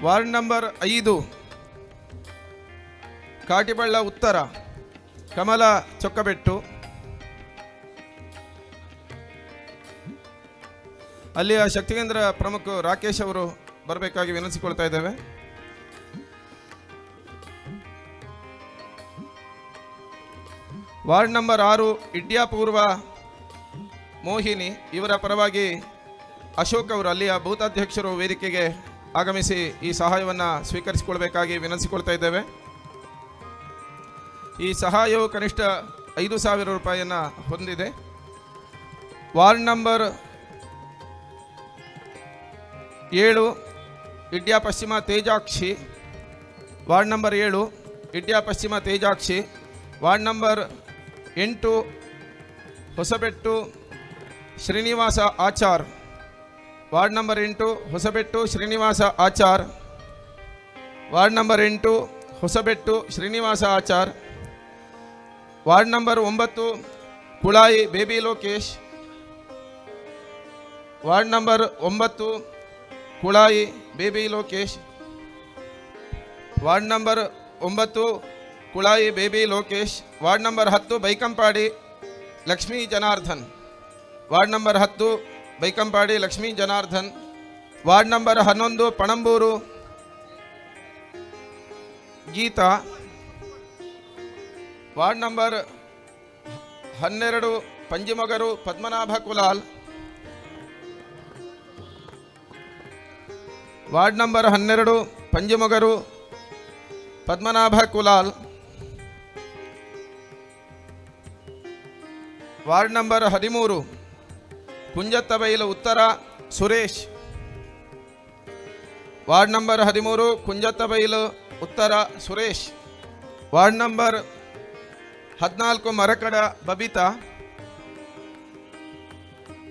Ward number 5 Katipalla ಉತ್ತರ ಕಮಲ ಚೊಕ್ಕಬೆಟ್ಟು. ಅಲ್ಲಿಯ ಶಕ್ತಿಕೇಂದ್ರ ಪ್ರಮುಖ ರಾಕೇಶ್ ಅವರು ಬರಬೇಕಾಗಿ ವಿನಂತಿಸಿಕೊಳ್ತಾ ಇದ್ದೇವೆ. ವಾರ್ಡ್ ನಂಬರ್ 6 ಇಡ್ಯಾಪೂರ್ವ ಮೋಹಿನಿ ಇವರ ಪರವಾಗಿ ಅಶೋಕ್ ಅವರು ಅಲ್ಲಿಯ ಬೂತಾಧ್ಯಕ್ಷರು ವೇದಿಕೆಗೆ ಆಗಮಿಸಿ ಈ ಸಹಾಯವನ್ನು ಸ್ವೀಕರಿಸಿಕೊಳ್ಬೇಕಾಗಿ ವಿನಂತಿಸಿಕೊಳ್ತಾ ಇದ್ದೇವೆ. ಈ ಸಹಾಯವು ಕನಿಷ್ಠ 5,000 ರೂಪಾಯಿಯನ್ನು ಹೊಂದಿದೆ. ವಾರ್ಡ್ ನಂಬರ್ 7 ಇಡ್ಯಾ ಪಶ್ಚಿಮ ತೇಜಾಕ್ಷಿ. ವಾರ್ಡ್ ನಂಬರ್ 7 ಇಡ್ಯಾ ಪಶ್ಚಿಮ Tejakshi. Ward number 8 Hosabettu Srinivasa Achar. Ward number 8 Hosabettu Srinivasa Achar. Ward number 8 Hosabettu Srinivasa Achar. Ward number 9 Kulai Baby Lokesh. Ward number 9 Kulai Baby Lokesh. Ward number 9 Kulai Baby Lokesh. Ward number 10 Baikampady Lakshmi Janardhan. Ward number 10 Baikampady Lakshmi Janardhan. Ward number 11 Panambur Geetha. Ward number 12 Panjimogaru Padmanabha Kulal. Ward number 12 Panjimogaru Padmanabha Kulal. Ward number 13 Kunjathbail ಉತ್ತರ ಸುರೇಶ್. ವಾರ್ಡ್ ನಂಬರ್ 13 ಕುಂಜತ್ತಬೈಲು ಉತ್ತರ Suresh. Ward number 14 Marakada Babita.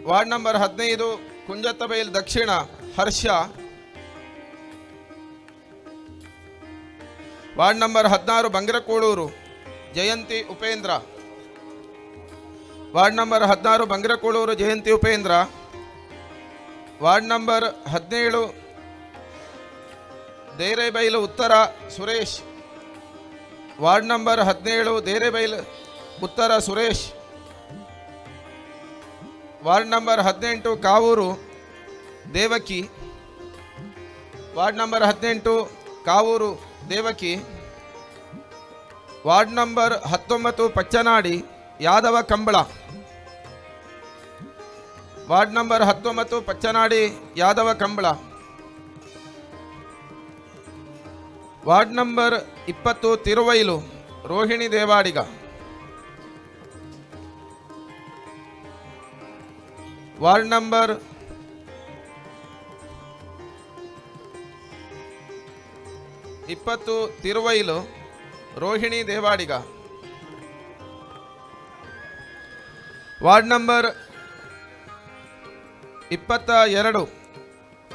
Ward number 15 Kunjathbail ದಕ್ಷಿಣ Harsha. Ward number 16 Bangrakuloor Jayanthi Upendra. Ward number 16 Bangrakuloor Jayanthi Upendra. Ward number 17 Derebail ಉತ್ತರ Suresh. Ward number 17 Derebail ಉತ್ತರ Suresh. Ward number 18 Kavoor Devaki. Ward number 18 Kavoor Devaki. Ward number 19 Pachanady Yadava Kambala. Ward number 19 Pachanady Yadava Kambala. Ward number 20 Thiruvail Rohini Devadiga. Ward number 20 Thiruvail Rohini Devadiga. Ward number 22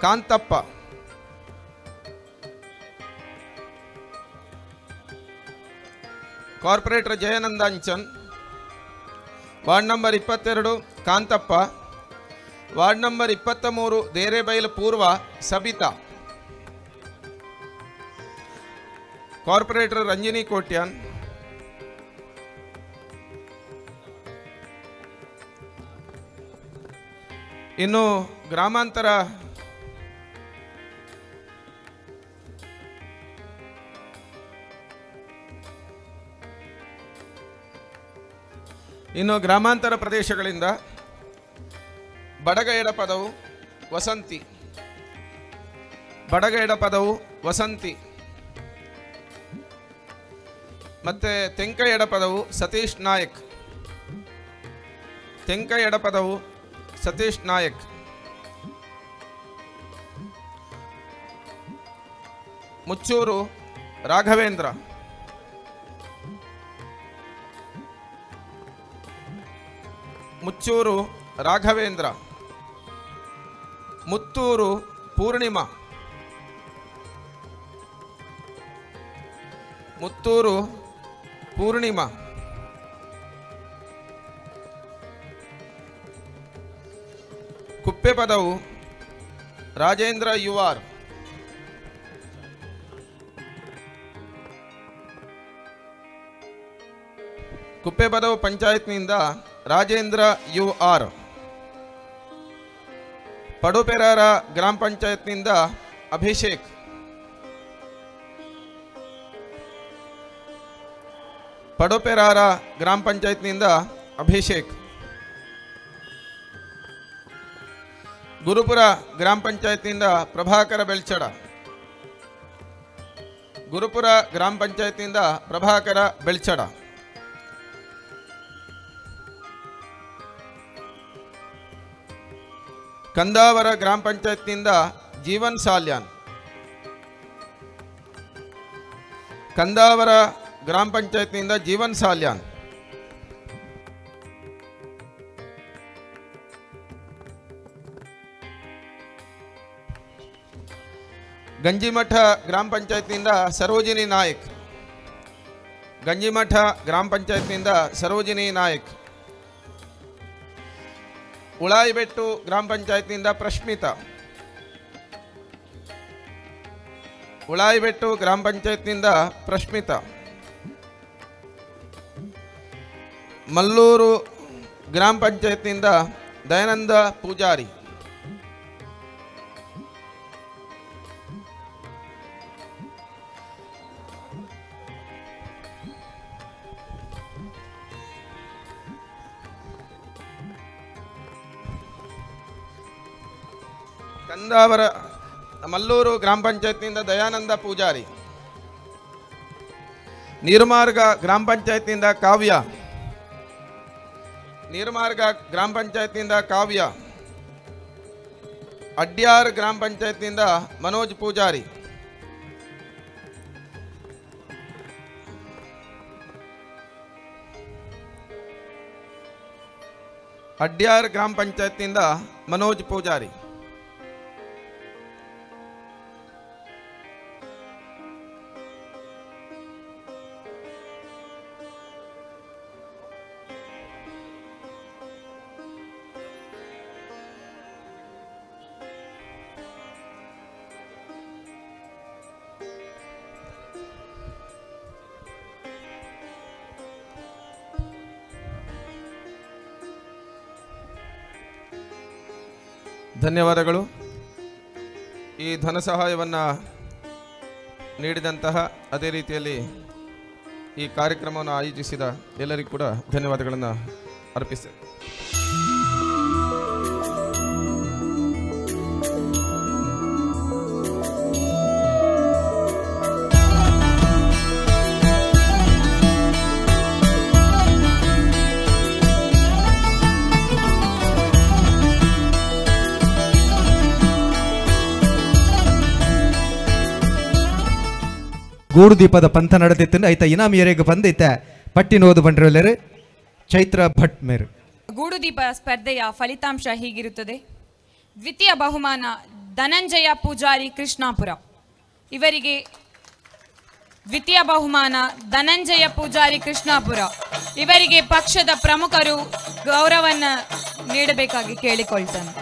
Kanthappa. Corporator Jayananda Anchan. Ward number 22 Kanthappa. Ward number 23 Derebail ಪೂರ್ವ Sabitha. Corporate Ranjini Kotian. ಇನ್ನು ಗ್ರಾಮಾಂತರ ಪ್ರದೇಶಗಳಿಂದ ಬಡಗ ಎಡಪದವು ವಸಂತಿ. ಬಡಗ ಎಡಪದವು ವಸಂತಿ. ಮತ್ತೆ ತೆಂಕ ಎಡಪದವು ಸತೀಶ್ ನಾಯಕ್. ತೆಂಕ ಎಡಪದವು ಸತೀಶ್ ನಾಯಕ್. ಮುಚ್ಚೂರು ರಾಘವೇಂದ್ರ. ಮುಚ್ಚೂರು ರಾಘವೇಂದ್ರ. ಮುತ್ತೂರು ಪೂರ್ಣಿಮಾ. ಮುತ್ತೂರು ಪೂರ್ಣಿಮಾ. ಕುಪ್ಪೆ ಪದವು ರಾಜೇಂದ್ರ ಯುವಾರ್. ಕುಪ್ಪೆ ಪದವು ಪಂಚಾಯತ್ನಿಂದ ರಾಜೇಂದ್ರ ಯುಆರ್. ಪಡುಪೆರಾರ ಗ್ರಾಮ ಪಂಚಾಯತ್ನಿಂದ ಅಭಿಷೇಕ್. ಪಡುಪೆರಾರ ಗ್ರಾಮ ಪಂಚಾಯತ್ನಿಂದ ಅಭಿಷೇಕ್. ಗುರುಪುರ ಗ್ರಾಮ ಪಂಚಾಯತ್ನಿಂದ ಪ್ರಭಾಕರ ಬೆಳ್ಚಡ. ಗುರುಪುರ ಗ್ರಾಮ ಪಂಚಾಯತ್ನಿಂದ ಪ್ರಭಾಕರ ಬೆಳ್ಚಡ. ಕಂದಾವರ ಗ್ರಾಮ ಪಂಚಾಯತ್ನಿಂದ ಜೀವನ್ ಸಾಲ್ಯಾನ್. ಕಂದಾವರ ಗ್ರಾಮ ಪಂಚಾಯತ್ನಿಂದ ಜೀವನ್ ಸಾಲ್ಯಾನ್. ಗಂಜಿಮಠ ಗ್ರಾಮ ಪಂಚಾಯತ್ನಿಂದ ಸರೋಜಿನಿ ನಾಯಕ್. ಗಂಜಿಮಠ ಗ್ರಾಮ ಪಂಚಾಯತ್ನಿಂದ ಸರೋಜಿನಿ ನಾಯಕ್. ಉಳಾಯಿಬೆಟ್ಟು ಗ್ರಾಮ ಪಂಚಾಯತ್ನಿಂದ ಪ್ರಶ್ಮಿತಾ. ಉಳಾಯಿಬೆಟ್ಟು ಗ್ರಾಮ ಪಂಚಾಯತ್ನಿಂದ ಪ್ರಶ್ಮಿತಾ. ಮಲ್ಲೂರು ಗ್ರಾಮ ಪಂಚಾಯತ್ನಿಂದ ದಯಾನಂದ ಪೂಜಾರಿ. ಕಂದಾವರ ಮಲ್ಲೂರು ಗ್ರಾಮ ಪಂಚಾಯತ್ನಿಂದ ದಯಾನಂದ ಪೂಜಾರಿ. ನೀರುಮಾರ್ಗ ಗ್ರಾಮ ಪಂಚಾಯತ್ನಿಂದ ಕಾವ್ಯ. ನೀರುಮಾರ್ಗ ಗ್ರಾಮ ಪಂಚಾಯತ್ನಿಂದ ಕಾವ್ಯ. ಅಡ್ಯಾರ್ ಗ್ರಾಮ ಪಂಚಾಯತ್ನಿಂದ ಮನೋಜ್ ಪೂಜಾರಿ. ಅಡ್ಯಾರ್ ಗ್ರಾಮ ಪಂಚಾಯತ್ನಿಂದ ಮನೋಜ್ ಪೂಜಾರಿ. ಧನ್ಯವಾದಗಳು. ಈ ಧನ ಸಹಾಯವನ್ನು ನೀಡಿದಂತಹ ಅದೇ ರೀತಿಯಲ್ಲಿ ಈ ಕಾರ್ಯಕ್ರಮವನ್ನು ಆಯೋಜಿಸಿದ ಎಲ್ಲರಿಗೂ ಕೂಡ ಧನ್ಯವಾದಗಳನ್ನು ಅರ್ಪಿಸ್ತೇನೆ. ಗೂಡು ದೀಪದ ಪಂಥ ನಡೆದಿತ್ತು ಐತ ಇನಾಮಿ ಎರೆಗೆ ಬಂದೈತೆ ಪಟ್ಟಿನೋದು ಬಂದಿರಲ್ಲರು ಚೈತ್ರ ಭಟ್ ಮೇರು. ಗೂಡು ದೀಪ ಸ್ಪರ್ಧೆಯ ಫಲಿತಾಂಶ ಹೀಗಿರುತ್ತದೆ. ದ್ವಿತೀಯ ಬಹುಮಾನ ಧನಂಜಯ ಪೂಜಾರಿ ಕೃಷ್ಣಾಪುರ. ಇವರಿಗೆ ದ್ವಿತೀಯ ಬಹುಮಾನ ಧನಂಜಯ ಪೂಜಾರಿ ಕೃಷ್ಣಾಪುರ. ಇವರಿಗೆ ಪಕ್ಷದ ಪ್ರಮುಖರು ಗೌರವವನ್ನು ನೀಡಬೇಕಾಗಿ ಕೇಳಿಕೊಳ್ತಾನೆ.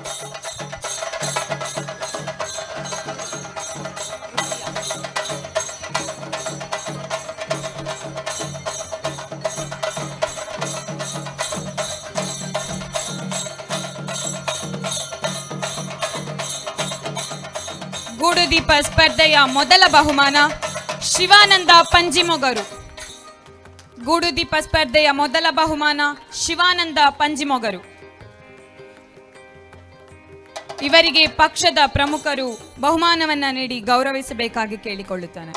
ಗೂಡು ದೀಪ ಸ್ಪರ್ಧೆಯ ಮೊದಲ ಬಹುಮಾನ ಶಿವಾನಂದ ಪಂಜಿಮೊಗರು. ಗೂಡು ದೀಪ ಸ್ಪರ್ಧೆಯ ಮೊದಲ ಬಹುಮಾನ ಶಿವಾನಂದ ಪಂಜಿಮೊಗರು. ಇವರಿಗೆ ಪಕ್ಷದ ಪ್ರಮುಖರು ಬಹುಮಾನವನ್ನ ನೀಡಿ ಗೌರವಿಸಬೇಕಾಗಿ ಕೇಳಿಕೊಳ್ಳುತ್ತಾನೆ.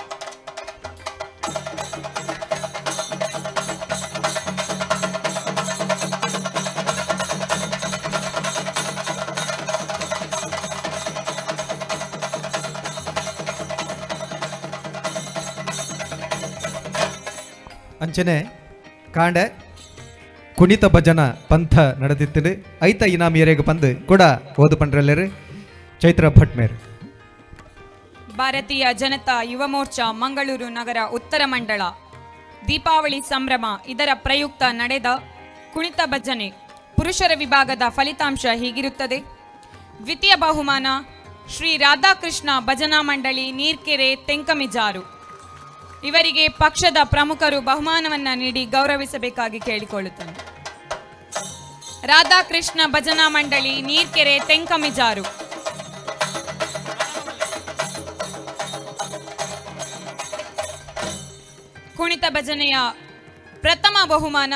ಅಂಚನೆ ಕಾಂಡೆ ಕುಣಿತ ಭಜನ ಪಂಥ ನಡೆದಿತ್ತು ಐತ ಇನಾಮಿ ಎರೆಗೆ ಬಂದು ಕೂಡ ಓದು ಪಂಡ್ರಲ್ಲರು ಚೈತ್ರ ಭಟ್ ಮೇರು. ಭಾರತೀಯ ಜನತಾ ಯುವ ಮೋರ್ಚಾ ಮಂಗಳೂರು ನಗರ ಉತ್ತರ ಮಂಡಳ ದೀಪಾವಳಿ ಸಂಭ್ರಮ ಇದರ ಪ್ರಯುಕ್ತ ನಡೆದ ಕುಣಿತ ಭಜನೆ ಪುರುಷರ ವಿಭಾಗದ ಫಲಿತಾಂಶ ಹೀಗಿರುತ್ತದೆ. ದ್ವಿತೀಯ ಬಹುಮಾನ ಶ್ರೀ ರಾಧಾಕೃಷ್ಣ ಭಜನಾ ಮಂಡಳಿ ನೀರ್ಕೆರೆ ತೆಂಕಮಿಜಾರು. ಇವರಿಗೆ ಪಕ್ಷದ ಪ್ರಮುಖರು ಬಹುಮಾನವನ್ನ ನೀಡಿ ಗೌರವಿಸಬೇಕಾಗಿ ಕೇಳಿಕೊಳ್ಳುತ್ತಾನೆ. ರಾಧಾಕೃಷ್ಣ ಭಜನಾ ಮಂಡಳಿ ನೀರ್ಕೆರೆ ತೆಂಕಮಿಜಾರು. ಕುಣಿತ ಭಜನೆಯ ಪ್ರಥಮ ಬಹುಮಾನ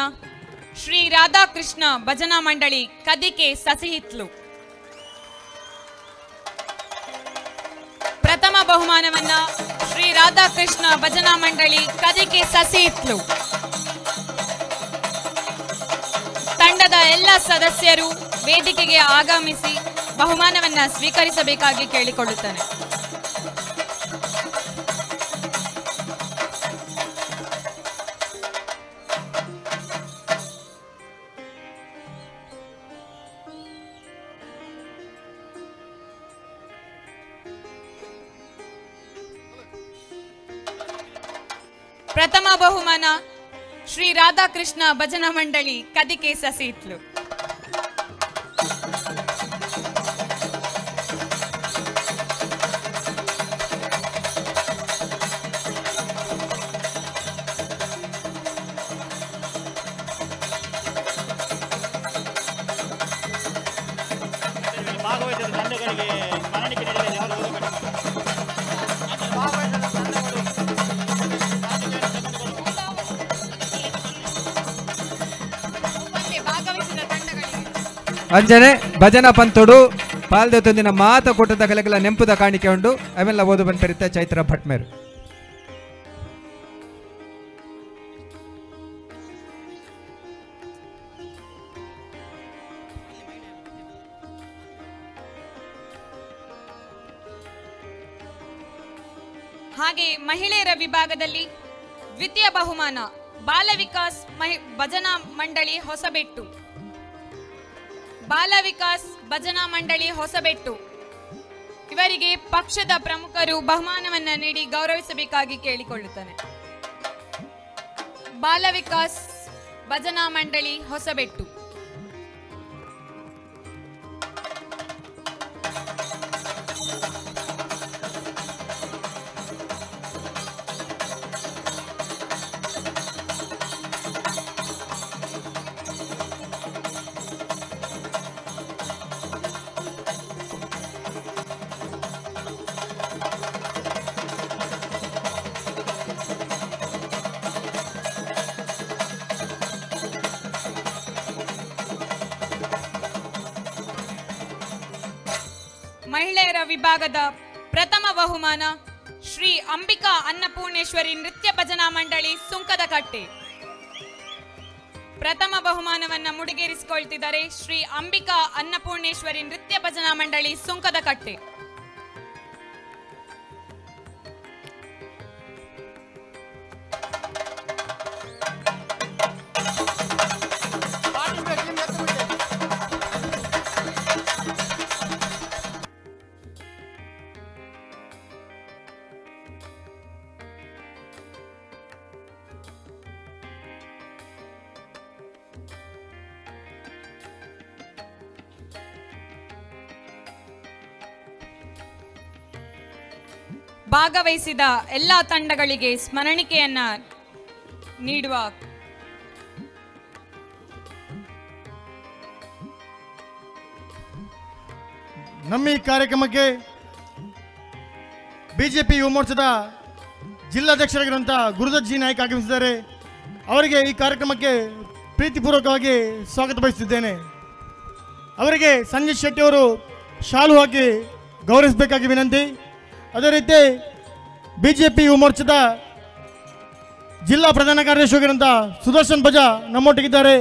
ಶ್ರೀ ರಾಧಾಕೃಷ್ಣ ಭಜನಾ ಮಂಡಳಿ ಕದಿಕೆ ಸಸಿಹಿತ್ಲು. ಪ್ರಥಮ ಬಹುಮಾನವನ್ನ ಶ್ರೀ ರಾಧಾಕೃಷ್ಣ ಭಜನಾ ಮಂಡಳಿ ಕದಿಕೆ ಸಸಿಹಿತ್ಲು. ತಂಡದ ಎಲ್ಲ ಸದಸ್ಯರು ವೇದಿಕೆಗೆ ಆಗಮಿಸಿ ಬಹುಮಾನವನ್ನ ಸ್ವೀಕರಿಸಬೇಕಾಗಿ ಕೇಳಿಕೊಳ್ಳುತ್ತಾನೆ. ಪ್ರಥಮ ಬಹುಮಾನ ಶ್ರೀ ರಾಧಾಕೃಷ್ಣ ಭಜನಾ ಮಂಡಳಿ ಕದಿಕೆ ಸಸಿಹಿತ್ಲು. ಅಂಜನೆ ಭಜನಾ ಪಂಥುಡು ಪಾಲ್ದೊಂದಿನ ಮಾತ ಕೊಟ್ಟದ ಕಲೆಗಳ ನೆಂಪುದ ಕಾಣಿಕೆ ಉಂಡು ಅವೆಲ್ಲ ಓದು ಬಂತರಿತ ಚೈತ್ರ ಭಟ್ಮೇರು. ಹಾಗೆ ಮಹಿಳೆಯರ ವಿಭಾಗದಲ್ಲಿ ದ್ವಿತೀಯ ಬಹುಮಾನ ಬಾಲ ವಿಕಾಸ್ ಭಜನಾ ಮಂಡಳಿ ಹೊಸಬೆಟ್ಟು. ಬಾಲ ವಿಕಾಸ್ ಭಜನಾ ಮಂಡಳಿ ಹೊಸಬೆಟ್ಟು ಇವರಿಗೆ ಪಕ್ಷದ ಪ್ರಮುಖರು ಬಹುಮಾನವನ್ನ ನೀಡಿ ಗೌರವಿಸಬೇಕಾಗಿ ಕೇಳಿಕೊಳ್ಳುತ್ತಾನೆ. ಬಾಲ ವಿಕಾಸ್ ಭಜನಾ ಮಂಡಳಿ ಹೊಸಬೆಟ್ಟು. ಮಹಿಳೆಯರ ವಿಭಾಗದ ಪ್ರಥಮ ಬಹುಮಾನ ಶ್ರೀ ಅಂಬಿಕಾ ಅನ್ನಪೂರ್ಣೇಶ್ವರಿ ನೃತ್ಯ ಭಜನಾ ಮಂಡಳಿ ಸುಂಕದಕಟ್ಟೆ. ಪ್ರಥಮ ಬಹುಮಾನವನ್ನ ಮುಡಿಗೇರಿಸಿಕೊಳ್ತಿದ್ದಾರೆ ಶ್ರೀ ಅಂಬಿಕಾ ಅನ್ನಪೂರ್ಣೇಶ್ವರಿ ನೃತ್ಯ ಭಜನಾ ಮಂಡಳಿ ಸುಂಕದಕಟ್ಟೆ. ಭಾಗವಹಿಸಿದ ಎಲ್ಲ ತಂಡಗಳಿಗೆ ಸ್ಮರಣಿಕೆಯನ್ನ ನೀಡುವ ನಮ್ಮ ಈ ಕಾರ್ಯಕ್ರಮಕ್ಕೆ ಬಿಜೆಪಿ ಯುವ ಮೋರ್ಚಾದ ಜಿಲ್ಲಾಧ್ಯಕ್ಷರಾಗಿರುವಂಥ ಗುರುದತ್ ಜಿ ನಾಯ್ಕ ಆಗಮಿಸಿದ್ದಾರೆ. ಅವರಿಗೆ ಈ ಕಾರ್ಯಕ್ರಮಕ್ಕೆ ಪ್ರೀತಿಪೂರ್ವಕವಾಗಿ ಸ್ವಾಗತ ಬಯಸುತ್ತಿದ್ದೇನೆ. ಅವರಿಗೆ ಸಂಜಯ್ ಶೆಟ್ಟಿ ಅವರು ಶಾಲು ಹಾಕಿ ಗೌರವಿಸಬೇಕಾಗಿ ವಿನಂತಿ. ಅದೇ ರೀತಿ ಬಿಜೆಪಿ ಯುವ ಮೋರ್ಚಾದ ಜಿಲ್ಲಾ ಪ್ರಧಾನ ಕಾರ್ಯದರ್ಶಿಯಾಗಿರುವಂಥ ಸುದರ್ಶನ್ ಭಜಾ ನಮ್ಮೊಟ್ಟಿಗಿದ್ದಾರೆ.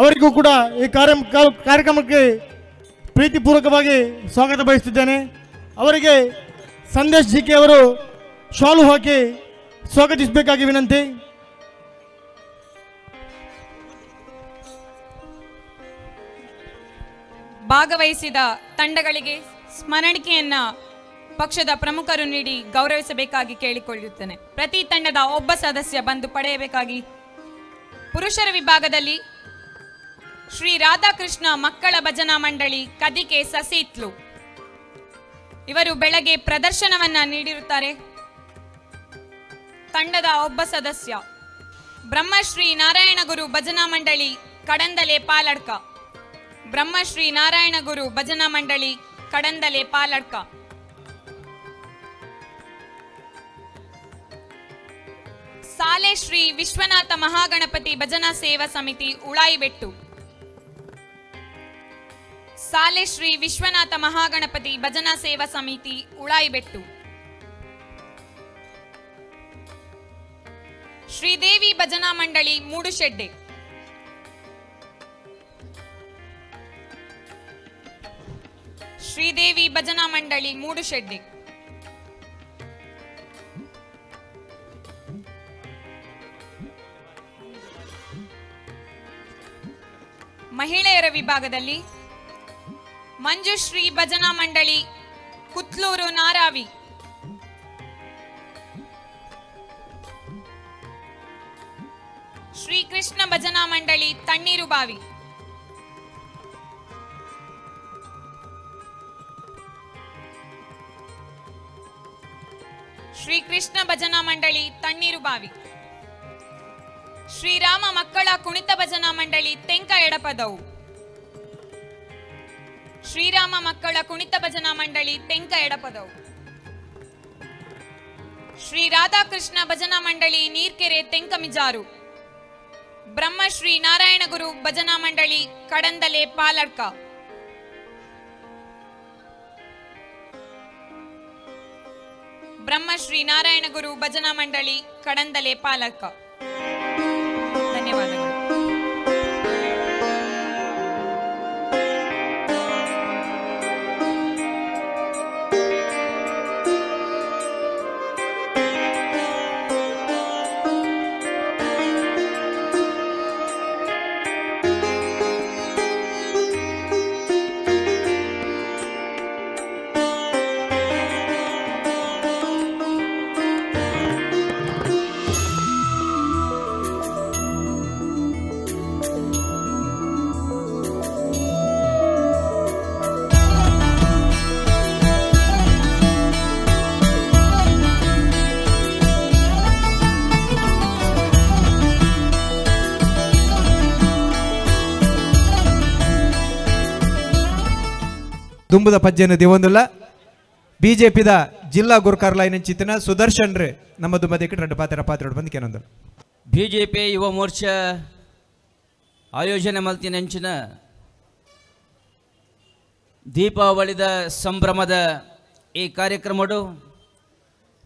ಅವರಿಗೂ ಕೂಡ ಈ ಕಾರ್ಯಕ್ರಮಕ್ಕೆ ಪ್ರೀತಿಪೂರ್ವಕವಾಗಿ ಸ್ವಾಗತ ಬಯಸುತ್ತಿದ್ದೇನೆ. ಅವರಿಗೆ ಸಂದೇಶ್ ಜಿ ಕೆ ಅವರು ಶಾಲು ಹಾಕಿ ಸ್ವಾಗತಿಸಬೇಕಾಗಿ ವಿನಂತಿ. ಭಾಗವಹಿಸಿದ ತಂಡಗಳಿಗೆ ಸ್ಮರಣಿಕೆಯನ್ನ ಪಕ್ಷದ ಪ್ರಮುಖರು ನೀಡಿ ಗೌರವಿಸಬೇಕಾಗಿ ಕೇಳಿಕೊಳ್ಳುತ್ತೇನೆ. ಪ್ರತಿ ತಂಡದ ಒಬ್ಬ ಸದಸ್ಯ ಬಂದು ಪಡೆಯಬೇಕಾಗಿ. ಪುರುಷರ ವಿಭಾಗದಲ್ಲಿ ಶ್ರೀ ರಾಧಾಕೃಷ್ಣ ಮಕ್ಕಳ ಭಜನಾ ಮಂಡಳಿ ಕದಿಕೆ ಸಸೀತ್ಲು ಇವರು ಬೆಳಗ್ಗೆ ಪ್ರದರ್ಶನವನ್ನ ನೀಡಿರುತ್ತಾರೆ. ತಂಡದ ಒಬ್ಬ ಸದಸ್ಯ ಬ್ರಹ್ಮಶ್ರೀ ನಾರಾಯಣ ಗುರು ಭಜನಾ ಮಂಡಳಿ ಕಡಂದಲೆ ಪಾಲಡ್ಕ. ಬ್ರಹ್ಮಶ್ರೀ ನಾರಾಯಣ ಗುರು ಭಜನಾ ಮಂಡಳಿ ಕಡಂದಲೆ ಪಾಲಡ್ಕ. ಸಾಲೆ ಶ್ರೀ ವಿಶ್ವನಾಥ ಮಹಾಗಣಪತಿ ಭಜನಾ ಸೇವಾ ಸಮಿತಿ ಉಳಾಯಿಬೆಟ್ಟು. ಸಾಲೆ ಶ್ರೀ ವಿಶ್ವನಾಥ ಮಹಾಗಣಪತಿ ಭಜನಾ ಸೇವಾ ಸಮಿತಿ ಉಳಾಯಿಬೆಟ್ಟು. ಶ್ರೀದೇವಿ ಭಜನಾ ಮಂಡಳಿ ಮೂಡುಶೆಡ್ಡೆ. ಶ್ರೀದೇವಿ ಭಜನಾ ಮಂಡಳಿ ಮೂಡುಶೆಡ್ಡೆ. ಮಹಿಳೆಯರ ವಿಭಾಗದಲ್ಲಿ ಮಂಜುಶ್ರೀ ಭಜನಾ ಮಂಡಳಿ ಕುತ್ಲೂರು ನಾರಾವಿ. ಶ್ರೀಕೃಷ್ಣ ಭಜನಾ ಮಂಡಳಿ ತಣ್ಣೀರುಬಾವಿ. ಶ್ರೀಕೃಷ್ಣ ಭಜನಾ ಮಂಡಳಿ ತಣ್ಣೀರುಬಾವಿ. ಶ್ರೀರಾಮ ಮಕ್ಕಳ ಕುಣಿತ ಭಜನಾ ಮಂಡಳಿ ತೆಂಕ ಎಡಪದವು. ಶ್ರೀರಾಮ ಮಕ್ಕಳ ಕುಣಿತ ಭಜನಾ ಮಂಡಳಿ ತೆಂಕ ಎಡಪದವು. ಶ್ರೀ ರಾಧಾಕೃಷ್ಣ ಭಜನಾ ಮಂಡಳಿ ನೀರ್ಕೆರೆ ತೆಂಕ ಮಿಜಾರು. ಬ್ರಹ್ಮಶ್ರೀ ನಾರಾಯಣ ಗುರು ಭಜನಾ ಮಂಡಳಿ ಕಡಂದಲೆ ಪಾಲಡ್ಕ. ಬ್ರಹ್ಮಶ್ರೀ ನಾರಾಯಣಗುರು ಭಜನಾ ಮಂಡಳಿ ಕಡಂದಲೆ ಪಾಲಕ. ಧನ್ಯವಾದಗಳು. ದುಂಬುದ ಪಜ್ಜನ ದಿವಂದುಲ್ಲ ಬಿಜೆಪಿದ ಜಿಲ್ಲಾ ಗುರುಕಾರ್ಲೈನ ಚಿತ್ತನ ಸುದರ್ಶನ್ ರೇ ನಮ್ಮ ದುಂಬದಕ್ಕೆ ರೆಡ್ಡು ಪಾತ್ರ ಬಂದು ಕೇನೊಂದು ಬಿಜೆಪಿ ಯುವ ಮೋರ್ಚಾ ಆಯೋಜನೆ ಮಲ್ತಿನಂಚಿನ ದೀಪಾವಳಿದ ಸಂಭ್ರಮದ ಈ ಕಾರ್ಯಕ್ರಮಡು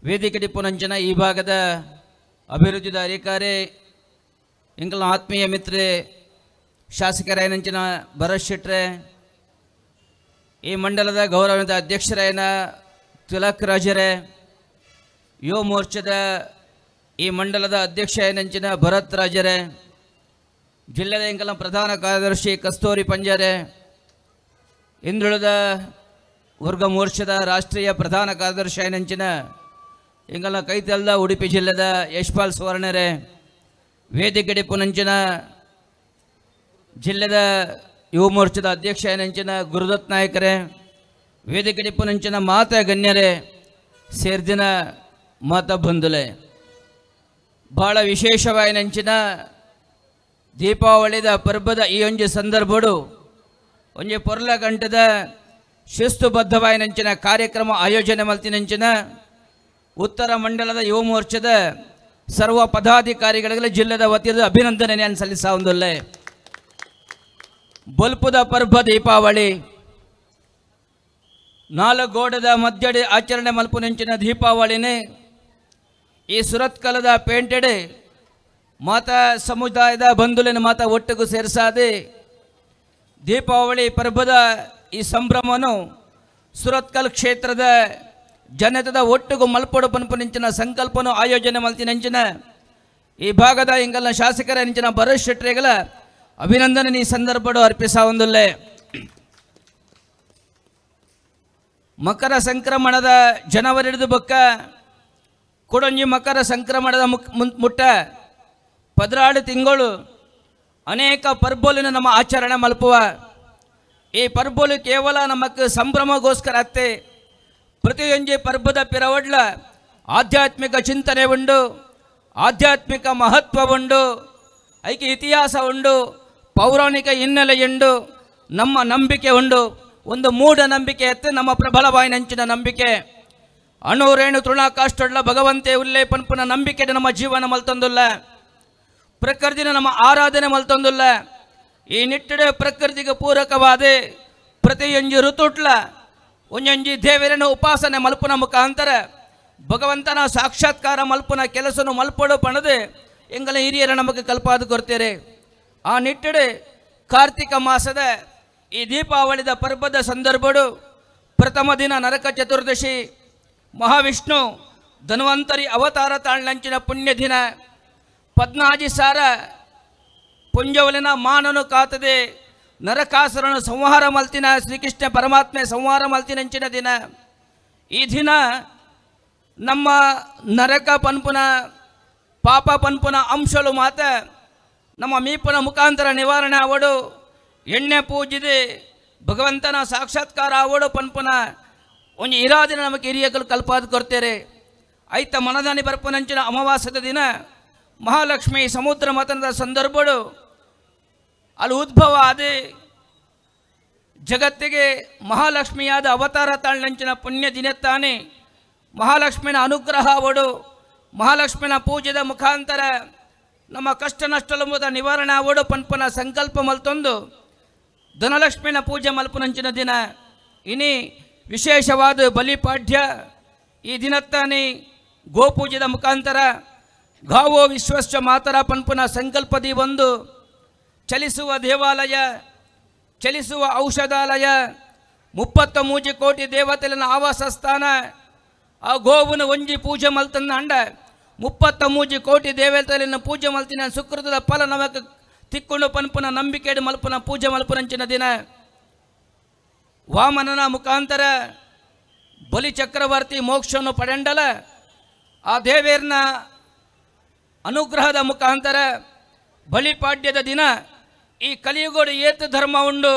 ವೇದಿಕೆ ಡಿಪ್ಪುನಂಚಿನ ಈ ಭಾಗದ ಅಭಿವೃದ್ಧಿದ ಅಧಿಕಾರಿ ಇಂಕಲ ಆತ್ಮೀಯ ಮಿತ್ರೆ ಶಾಸಕರಾಯನಂಚಿನ ಭರತ್ ಶೆಟ್ರೆ, ಈ ಮಂಡಲದ ಗೌರವದ ಅಧ್ಯಕ್ಷರಾಯನ ತಿಲಕ್ ರಾಜರೇ, ಯುವ ಮೋರ್ಚಾದ ಈ ಮಂಡಲದ ಅಧ್ಯಕ್ಷರಾಯನಂಚಿನ ಭರತ್ ರಾಜರೇ, ಜಿಲ್ಲೆದ ಇಂಕಲ ಪ್ರಧಾನ ಕಾರ್ಯದರ್ಶಿ ಕಸ್ತೂರಿ ಪಂಜಾರೆ, ಹಿಂದುಳಿದ ವರ್ಗ ಮೋರ್ಚಾದ ರಾಷ್ಟ್ರೀಯ ಪ್ರಧಾನ ಕಾರ್ಯದರ್ಶಿ ಆಯನಂಚಿನ ಇಂಕಲ ಕೈತಲ್ದ ಉಡುಪಿ ಜಿಲ್ಲೆದ ಯಶ್ಪಾಲ್ ಸುವರ್ಣರೇ, ವೇದಿಕೆ ಡಿಪ್ಪುನಂಚಿನ ಜಿಲ್ಲೆದ ಯುವ ಮೋರ್ಚಾದ ಅಧ್ಯಕ್ಷ ಆಯನಂಚಿನ ಗುರುದತ್ ನಾಯಕರೇ, ವೇದಿಕೆ ಡಿಪ್ಪುನಂಚಿನ ಮಾತ ಗಣ್ಯರೇ ಸೇರ್ದಿನ ಮಾತ ಬಂಧುಲೆ, ಭಾಳ ವಿಶೇಷವಾಯಿನಂಚಿನ ದೀಪಾವಳಿದ ಪರ್ಬದ ಈ ಒಂಜಿ ಸಂದರ್ಭಡು ಒಂಜಿ ಪೊರ್ಲ ಗಂಟದ ಶಿಸ್ತುಬದ್ಧವಾಯಿನಂಚಿನ ಕಾರ್ಯಕ್ರಮ ಆಯೋಜನೆ ಮಲ್ತಿನಂಚಿನ ಉತ್ತರ ಮಂಡಲದ ಯುವ ಮೋರ್ಚಾದ ಸರ್ವ ಪದಾಧಿಕಾರಿಗಳಿಗೆ ಜಿಲ್ಲೆದ ವತಿಯದ ಅಭಿನಂದನೆ ನಾನು ಸಲ್ಲಿಸಾ ಒಂದೊಲ್ಲೆ. ಬಲ್ಪುದ ಪರ್ಬ ದೀಪಾವಳಿ ನಾಲಗೋಡದ ಮಧ್ಯಡಿ ಆಚರಣೆ ಮಲ್ಪುನಂಚಿನ ದೀಪಾವಳಿನೇ ಈ ಸುರತ್ಕಲದ ಪೇಂಟೆಡೆ ಮಾತ ಸಮುದಾಯದ ಬಂಧುಲಿನ ಮಾತ ಒಟ್ಟಿಗೂ ಸೇರಿಸಾದೆ ದೀಪಾವಳಿ ಪರ್ಬದ ಈ ಸಂಭ್ರಮವನ್ನು ಸುರತ್ಕಲ್ ಕ್ಷೇತ್ರದ ಜನತದ ಒಟ್ಟಿಗೂ ಮಲ್ಪಡು ಪನ್ಪುನಂಚಿನ ಸಂಕಲ್ಪನು ಆಯೋಜನೆ ಮಲ್ತಿನಂಚಿನ ಈ ಭಾಗದ ಇಂಗಲ್ನ ಶಾಸಕರ ನಂಚಿನ ಭರತ್ ಶೆಟ್ರಿಗಳ ಅಭಿನಂದನೆ ಈ ಸಂದರ್ಭಡು ಅರ್ಪಿಸಾ ಒಂದೊಲ್ಲೆ. ಮಕರ ಸಂಕ್ರಮಣದ ಜನವರಿ ಹಿಡಿದು ಬೊಕ್ಕ ಕೊಡೊಂಜಿ ಮಕರ ಸಂಕ್ರಮಣದ ಮುಟ್ಟ 16 ತಿಂಗಳು ಅನೇಕ ಪರ್ಬೋಲಿನ ನಮ್ಮ ಆಚರಣೆ ಮಲ್ಪುವ. ಈ ಪರ್ಬೋಲು ಕೇವಲ ನಮಕ್ ಸಂಭ್ರಮಗೋಸ್ಕರ ಅತ್ತೆ, ಪ್ರತಿಯೊಂಜಿ ಪರ್ಬದ ಪಿರವಡ್ಲ ಆಧ್ಯಾತ್ಮಿಕ ಚಿಂತನೆ ಉಂಡು, ಆಧ್ಯಾತ್ಮಿಕ ಮಹತ್ವ ಉಂಡು, ಐಕೆ ಇತಿಹಾಸ ಉಂಡು, ಪೌರಾಣಿಕ ಹಿನ್ನೆಲೆ ಉಂಡು, ನಮ್ಮ ನಂಬಿಕೆ ಉಂಡು. ಒಂದು ಮೂಢನಂಬಿಕೆ ಎತ್ತೆ ನಮ್ಮ ಪ್ರಬಲವಾಯಿನಂಚಿನ ನಂಬಿಕೆ ಅಣುರೇಣು ತೃಣಾಕಾಷ್ಟೊಡ್ಲ ಭಗವಂತೆ ಉಲ್ಲೇ ಪನ್ಪುನ ನಂಬಿಕೆ ನಮ್ಮ ಜೀವನ ಮಲ್ತೊಂದುಲ್ಲ, ಪ್ರಕೃತಿನ ನಮ್ಮ ಆರಾಧನೆ ಮಲ್ತೊಂದುಲ್ಲ. ಈ ನಿಟ್ಟಿಡ ಪ್ರಕೃತಿಗೆ ಪೂರಕವಾದ ಪ್ರತಿಯೊಂಜಿ ಋತುಟ್ಲ ಒಂಜೊಂಜಿ ದೇವರನ ಉಪಾಸನೆ ಮಲ್ಪುನ ಮುಖಾಂತರ ಭಗವಂತನ ಸಾಕ್ಷಾತ್ಕಾರ ಮಲ್ಪುನ ಕೆಲಸನು ಮಲ್ಪಡು ಪಣದೆ ಎಂಗಲ ಹಿರಿಯರ ನಮಗೆ ಕಲ್ಪಾದು ಕೊಡ್ತೇರೆ. ಆ ನಿಟ್ಟಿಡೆ ಕಾರ್ತಿಕ ಮಾಸದ ಈ ದೀಪಾವಳಿದ ಪರ್ಬದ ಸಂದರ್ಭಡು ಪ್ರಥಮ ದಿನ ನರಕ ಚತುರ್ದಶಿ ಮಹಾವಿಷ್ಣು ಧನ್ವಂತರಿ ಅವತಾರ ತಾಳ್ನಂಚಿನ ಪುಣ್ಯ ದಿನ 14 ಸಾರ ಪುಂಜವಲಿನ ಮಾನನು ಕಾತದೆ ನರಕಾಸುರನು ಸಂಹಾರ ಮಲ್ತಿನ ಶ್ರೀಕೃಷ್ಣ ಪರಮಾತ್ಮೆ ಸಂಹಾರ ಮಲ್ತಿನಂಚಿನ ದಿನ. ಈ ದಿನ ನಮ್ಮ ನರಕ ಪನ್ಪುನ ಪಾಪ ಪನ್ಪುನ ಅಂಶಲು ಮಾತ ನಮ್ಮ ಮೀಪನ ಮುಖಾಂತರ ನಿವಾರಣೆ ಆವಡು, ಎಣ್ಣೆ ಪೂಜಿದೆ ಭಗವಂತನ ಸಾಕ್ಷಾತ್ಕಾರ ಆವಡು ಪನ್ಪುನ ಒಂದು ಇರಾದಿನ ನಮಗೆ ಹಿರಿಯಗಳು ಕಲ್ಪಾದ ಕೊಡ್ತೇರೆ. ಐತ ಮನದಾನಿ ಬರ್ಪನಂಚಿನ ಅಮಾವಾಸ್ಯದ ದಿನ ಮಹಾಲಕ್ಷ್ಮಿ ಸಮುದ್ರ ಮತನದ ಸಂದರ್ಭಡು ಅಲ್ಲಿ ಉದ್ಭವ ಆದೆ ಜಗತ್ತಿಗೆ ಮಹಾಲಕ್ಷ್ಮಿಯಾದ ಅವತಾರ ತಾಳ್ನಂಚಿನ ಪುಣ್ಯ ದಿನ ತಾನೇ ಮಹಾಲಕ್ಷ್ಮಿನ ಅನುಗ್ರಹ ಅವಡು, ಮಹಾಲಕ್ಷ್ಮಿನ ಪೂಜೆದ ಮುಖಾಂತರ ನಮ್ಮ ಕಷ್ಟ ನಷ್ಟಲಂಬುದ ನಿವಾರಣೆ ಆವಡು ಪನ್ಪನ ಸಂಕಲ್ಪ ಮಲ್ತೊಂದು ಧನಲಕ್ಷ್ಮಿನ ಪೂಜೆ ಮಲ್ಪನಂಚಿನ ದಿನ. ಇನಿ ವಿಶೇಷವಾದ ಬಲಿಪಾಡ್ಯ ಈ ದಿನತ್ತಾನೆ ಗೋಪೂಜೆದ ಮುಖಾಂತರ ಗಾವೋ ವಿಶ್ವಶ್ಚ ಮಾತರ ಪನ್ಪುನ ಸಂಕಲ್ಪದಿ ಒಂದು ಚಲಿಸುವ ದೇವಾಲಯ, ಚಲಿಸುವ ಔಷಧಾಲಯ, 33 ಕೋಟಿ ದೇವತೆಗಳ ಆವಾಸ ಸ್ಥಾನ. ಆ ಗೋವುನ ಒಂಜಿ ಪೂಜೆ ಮಲ್ತನ್ನ ಅಂಡ 33 ಕೋಟಿ ದೇವತೆಗಳನ್ನು ಪೂಜೆ ಮಲ್ತಿನ ಸುಕೃತದ ಫಲ ನಮಕ್ ತಿಕ್ಕೊಂಡು ಪನ್ಪುನ ನಂಬಿಕೆಡು ಮಲ್ಪುನ ಪೂಜೆ ಮಲ್ಪುನಂಚಿನ ದಿನ. ವಾಮನನ ಮುಖಾಂತರ ಬಲಿ ಚಕ್ರವರ್ತಿ ಮೋಕ್ಷವನ್ನು ಪಡೆಂಡಲ ಆ ದೇವೇರ್ನ ಅನುಗ್ರಹದ ಮುಖಾಂತರ ಬಲಿಪಾಡ್ಯದ ದಿನ ಈ ಕಲಿಯುಗೋಡು ಏತು ಧರ್ಮ ಉಂಡು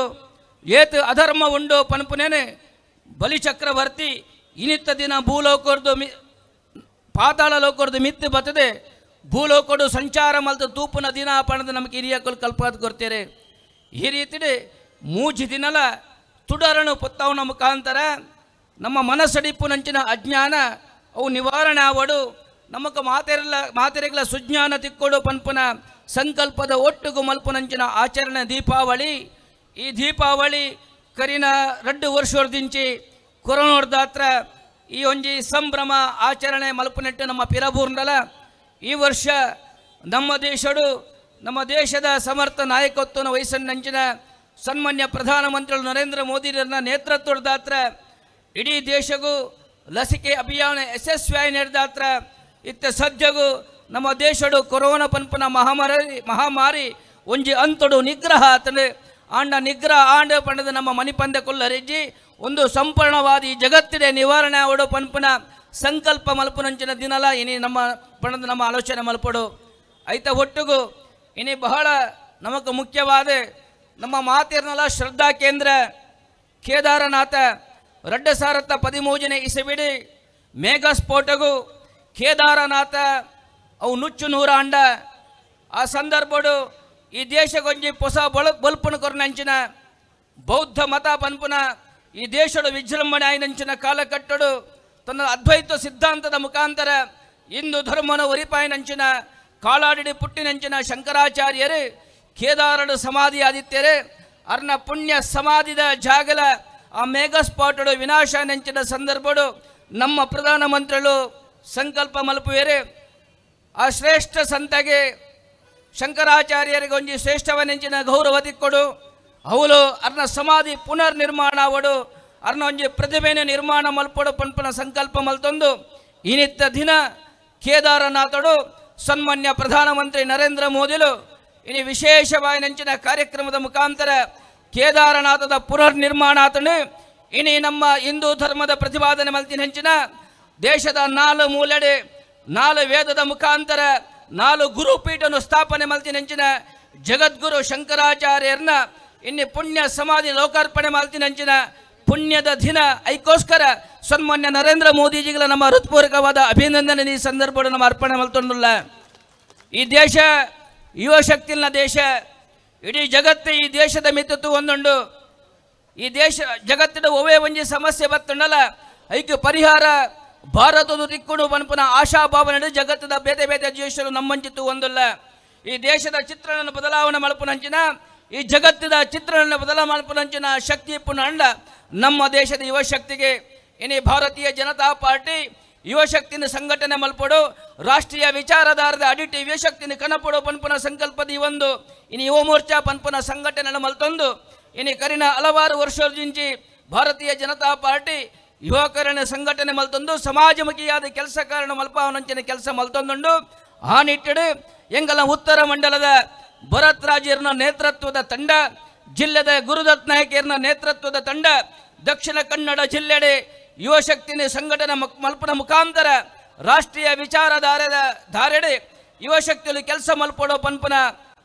ಏತು ಅಧರ್ಮ ಉಂಡು ಪನ್ಪುನೇನೆ ಬಲಿ ಚಕ್ರವರ್ತಿ ಇನಿತ್ತ ದಿನ ಭೂಲೋಕರ್ದು ಪಾತಾಳ ಲೋಕರ್ದು ಮಿತ್ತು ಬತ್ತದೆ ಭೂಲೋಕಡು ಸಂಚಾರ ಮಲ್ತು ತೂಪುನ ದಿನ ಪಣದ ನಮಗೆ ಹಿರಿಯಕ್ಕಲು ಕಲ್ಪಾದ ಕೊಡ್ತೇರೆ. ಈ ರೀತಿ ಮೂಜಿ ದಿನಲ ತುಡರನು ಪುತ್ತವನ ಮುಖಾಂತರ ನಮ್ಮ ಮನಸ್ಸಡಿಪ್ಪು ನಂಚಿನ ಅಜ್ಞಾನ ಅವು ನಿವಾರಣೆ ಆವಡು ನಮಗ ಮಾತೆರೆಗಳ ಸುಜ್ಞಾನ ತಿಕ್ಕೊಡು ಪನ್ಪುನ ಸಂಕಲ್ಪದ ಒಟ್ಟುಗು ಮಲ್ಪುನಂಚಿನ ಆಚರಣೆ ದೀಪಾವಳಿ. ಈ ದೀಪಾವಳಿ ಕರಿನ 2 ವರ್ಷದಿಂಚಿ ಕೊರೋನಾದಾತ್ರ ಈ ಒಂಜಿ ಸಂಭ್ರಮ ಆಚರಣೆ ಮಲ್ಪುನೆಟ್ಟು ನಮ್ಮ ಪಿರಬೂರ್ನಲ. ಈ ವರ್ಷ ನಮ್ಮ ದೇಶದ ಸಮರ್ಥ ನಾಯಕತ್ವನ ವಹಿಸನ್ನಂಚಿನ ಸನ್ಮಾನ್ಯ ಪ್ರಧಾನಮಂತ್ರಿಗಳು ನರೇಂದ್ರ ಮೋದಿರನ್ನ ನೇತೃತ್ವದಾತ್ರ ಇಡೀ ದೇಶಗೂ ಲಸಿಕೆ ಅಭಿಯಾನ ಯಶಸ್ವಿಯಾಗಿ ನಡೆದಾತ್ರ ಇತ್ತ ಸದ್ಯಗೂ ನಮ್ಮ ದೇಶಡು ಕೊರೋನಾ ಪನ್ಪನ ಮಹಾಮಾರಿ ಒಂಜಿ ಅಂತಡು ನಿಗ್ರಹ ತಂದೆ ಆಂಡ ನಿಗ್ರಹ ಆಂಡ ಪಂಡದ ನಮ್ಮ ಮಣಿಪಂದ ಕೊಲ್ಲರೆಜ್ಜಿ ಒಂದು ಸಂಪೂರ್ಣವಾದಿ ಜಗತ್ತಿಡೆ ನಿವಾರಣೆ ಆವಡು ಪನ್ಪನ ಸಂಕಲ್ಪ ಮಲ್ಪುನಂಚಿನ ದಿನಲ ಇನಿ ನಮ್ಮ ಪಣದ ನಮ್ಮ ಆಲೋಚನೆ ಮಲ್ಪಡು ಐತ ಒಟ್ಟುಗು ಇನಿ ಬಹಳ ನಮకు ಮುಖ್ಯವಾದ ನಮ್ಮ ಮಾತಿರ್ನಲ ಶ್ರದ್ಧಾ ಕೇಂದ್ರ ಕೇದಾರನಾಥ 2013 ಇಸವಿಡಿ ಮೇಘ ಸ್ಫೋಟಗು ಕೇದಾರನಾಥ ಅವು ನುಚ್ಚು ನೂರ ಅಂಡ ಆ ಸಂದರ್ಭಡು ಈ ದೇಶಗೊಂಜಿ ಹೊಸ ಬಲ್ಪುನ ಕೊರನಂಚಿನ ಬೌದ್ಧ ಮತ ಪನ್ಪುನ ಈ ದೇಶದ ವಿಜೃಂಭಣೆ ಆಯ್ನಂಚಿನ ಕಾಲಕಟ್ಟಡು ತನ್ನ ಅದ್ವೈತ ಸಿದ್ಧಾಂತದ ಮುಖಾಂತರ ಹಿಂದೂ ಧರ್ಮನ ಒರಿಪಾಯಿನಂಚಿನ ಕಾಲಾಡಿಡಿ ಪುಟ್ಟಿನಂಚಿನ ಶಂಕರಾಚಾರ್ಯರು ಕೇದಾರಡು ಸಮಾಧಿ ಆದಿತ್ಯರೇ ಅರ್ನ ಪುಣ್ಯ ಸಮಾಧಿದ ಜಾಗಲ ಆ ಮೇಘ ಸ್ಫೋಟಡು ವಿನಾಶ ನೆಂಚಿನ ಸಂದರ್ಭಡು ನಮ್ಮ ಪ್ರಧಾನಮಂತ್ರಿಗಳು ಸಂಕಲ್ಪ ಮಲ್ಪುವೇರೆ ಆ ಶ್ರೇಷ್ಠ ಸಂತಗೆ ಶಂಕರಾಚಾರ್ಯರಿಗೆ ಒಂಜಿ ಶ್ರೇಷ್ಠವನೆಂಚಿನ ಗೌರವ ತಿಕ್ಕೊಡು ಅವಳು ಅರ್ನ ಸಮಾಧಿ ಪುನರ್ ನಿರ್ಮಾಣ ಅವಡು ಅರ್ನ ಒಂಜಿ ಪ್ರತಿಭೆನ ನಿರ್ಮಾಣ ಮಲ್ಪಡು ಪನ್ಪನ ಸಂಕಲ್ಪ ಮಲ್ತೊಂದು ಇನಿತ್ತ ದಿನ ಕೇದಾರನಾಥಡು ಸನ್ಮಾನ್ಯ ಪ್ರಧಾನಮಂತ್ರಿ ನರೇಂದ್ರ ಮೋದಿಲು ಇನಿ ವಿಶೇಷವಾಗಿ ನೆಂಚಿನ ಕಾರ್ಯಕ್ರಮದ ಮುಖಾಂತರ ಕೇದಾರನಾಥದ ಪುನರ್ ನಿರ್ಮಾಣ ಆತನು ಇನಿ ನಮ್ಮ ಹಿಂದೂ ಧರ್ಮದ ಪ್ರತಿಪಾದನೆ ಮಲ್ತಿ ನೆಂಚಿನ ದೇಶದ 4 ಮೂಲೆಡೆ 4 ವೇದದ ಮುಖಾಂತರ 4 ಗುರುಪೀಠವನ್ನು ಸ್ಥಾಪನೆ ಮಲ್ತಿ ನೆಂಚಿನ ಜಗದ್ಗುರು ಶಂಕರಾಚಾರ್ಯರನ್ನ ಇನ್ನು ಪುಣ್ಯ ಸಮಾಧಿ ಲೋಕಾರ್ಪಣೆ ಮಲ್ತಿ ನೆಂಚಿನ ಪುಣ್ಯದ ದಿನ ಐಕೋಸ್ಕರ ಸನ್ಮಾನ್ಯ ನರೇಂದ್ರ ಮೋದಿಜಿಗಳ ನಮ್ಮ ಹೃತ್ಪೂರ್ವಕವಾದ ಅಭಿನಂದನೆ ಈ ಸಂದರ್ಭ ನಮ್ಮ ಅರ್ಪಣೆ ಮಲ್ತೊಂಡುಲ್ಲ. ಈ ದೇಶ ಯುವ ಶಕ್ತಿನ ದೇಶ, ಇಡೀ ಜಗತ್ತು ಈ ದೇಶದ ಮಿತ್ತತ್ತು ಒಂದುಂಡು. ಈ ದೇಶ ಜಗತ್ತಿನ ಒವೇ ಒಂಜಿ ಸಮಸ್ಯೆ ಬತ್ತುಂಡಲ್ಲ ಐಕ್ಯ ಪರಿಹಾರ ಭಾರತದ ತಿಕ್ಕುಡು ಪನ್ಪುನ ಆಶಾಭಾವನೆ ಜಗತ್ತದ ಬೇತೆ ಬೇತೆ ದೇಶರು ನಮ್ಮಂಚಿತ್ತು ಒಂದಲ್ಲ. ಈ ದೇಶದ ಚಿತ್ರಣನ ಬದಲಾವಣೆ ಮಲ್ಪುನಂಚಿನ ಈ ಜಗತ್ತಿನ ಚಿತ್ರಣನ ಬದಲಾವಣೆ ಮಲ್ಪುನಂಚಿನ ಶಕ್ತಿ ಪುನಃ ಅಂಡ ನಮ್ಮ ದೇಶದ ಯುವ ಶಕ್ತಿಗೆ ಇನಿ ಭಾರತೀಯ ಜನತಾ ಪಾರ್ಟಿ ಯುವ ಶಕ್ತಿನ ಸಂಘಟನೆ ಮಲ್ಪಡು ರಾಷ್ಟ್ರೀಯ ವಿಚಾರಧಾರದ ಅಡಿಟಿ ಯುವ ಶಕ್ತಿನ ಕನಪಡು ಪನ್ಪುನ ಸಂಕಲ್ಪದ ಒಂದು ಇನಿ ಯುವ ಮೋರ್ಚಾ ಪನ್ಪುನ ಸಂಘಟನೆ ಮಲ್ತೊಂದು ಇನಿ ಕರಿನ ಹಲವಾರು ವರ್ಷದಿಂಚಿ ಭಾರತೀಯ ಜನತಾ ಪಾರ್ಟಿ ಯುವಕರಣ ಸಂಘಟನೆ ಮಲ್ತೊಂದು ಸಮಾಜಮುಖಿಯಾದ ಕೆಲಸ ಕಾರಣ ಮಲ್ಪಾವನಂಚಿನ ಕೆಲಸ ಮಲ್ತೊಂದುಂಡು. ಆ ನಿಟ್ಟಿಡು ಎಂಗಲ ಉತ್ತರ ಮಂಡಲದ ಭರತ್ ರಾಜರ್ನ ನೇತೃತ್ವದ ತಂಡ, ಜಿಲ್ಲೆದ ಗುರುದತ್ ನಾಯಕರ್ನ ನೇತೃತ್ವದ ತಂಡ, ದಕ್ಷಿಣ ಕನ್ನಡ ಜಿಲ್ಲೆಡೆ ಯುವ ಶಕ್ತಿನ ಸಂಘಟನೆ ಮಲ್ಪನ ಮುಖಾಂತರ ರಾಷ್ಟ್ರೀಯ ವಿಚಾರಧಾರೆಡೆ ಯುವ ಶಕ್ತಿಯಲ್ಲಿ ಕೆಲಸ ಮಲ್ಪಡೋ ಪನ್ಪನ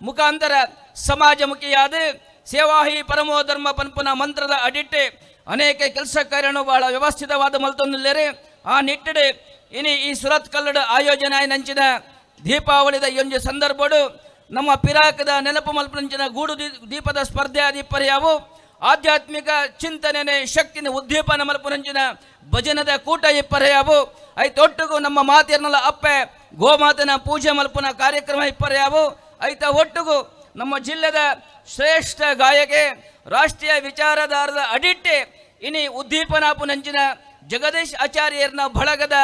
ಮುಖಾಂತರ ಸಮಾಜಮುಖಿಯಾದ ಸೇವಾಹಿ ಪರಮೋ ಧರ್ಮ ಪನ್ಪನ ಮಂತ್ರದ ಅಡಿಟ್ಟೆ ಅನೇಕ ಕೆಲಸ ಕಾರ್ಯನು ಬಹಳ ವ್ಯವಸ್ಥಿತವಾದ ಮಲ್ತೊಂದಿಲ್ಲರೆ. ಆ ನಿಟ್ಟಿಡೆ ಇನಿ ಈ ಸುರತ್ ಕಲ್ಲಡ ಆಯೋಜನೆ ನಂಚಿನ ದೀಪಾವಳಿದ ಒಂಜಿ ಸಂದರ್ಭಡು ನಮ್ಮ ಪಿರಾಕದ ನೆನಪು ಮಲ್ಪನಂಚಿನ ಗೂಡು ದೀಪದ ಸ್ಪರ್ಧೆ ದೀಪರ್ಯಾವು ಆಧ್ಯಾತ್ಮಿಕ ಚಿಂತನೆ ಶಕ್ತಿನ ಉದ್ದೀಪನ ಮಲ್ಪನಂಚಿನ ಭಜನದ ಕೂಟ ಇಪ್ಪರ್ಯಾವು ಐತೊಟ್ಟಿಗೂ ನಮ್ಮ ಮಾತಿರ್ನಲ್ಲ ಅಪ್ಪೆ ಗೋಮಾತನ ಪೂಜೆ ಮಲ್ಪನ ಕಾರ್ಯಕ್ರಮ ಇಪ್ಪರ್ಯಾವು ಐತ ಒಟ್ಟಿಗೂ ನಮ್ಮ ಜಿಲ್ಲೆದ ಶ್ರೇಷ್ಠ ಗಾಯಕೆ ರಾಷ್ಟ್ರೀಯ ವಿಚಾರಧಾರದ ಅಡಿಟ್ಟೆ ಇನಿ ಉದ್ದೀಪನಾಪುನಂಚಿನ ಜಗದೀಶ್ ಆಚಾರ್ಯರ್ನ ಬಳಗದ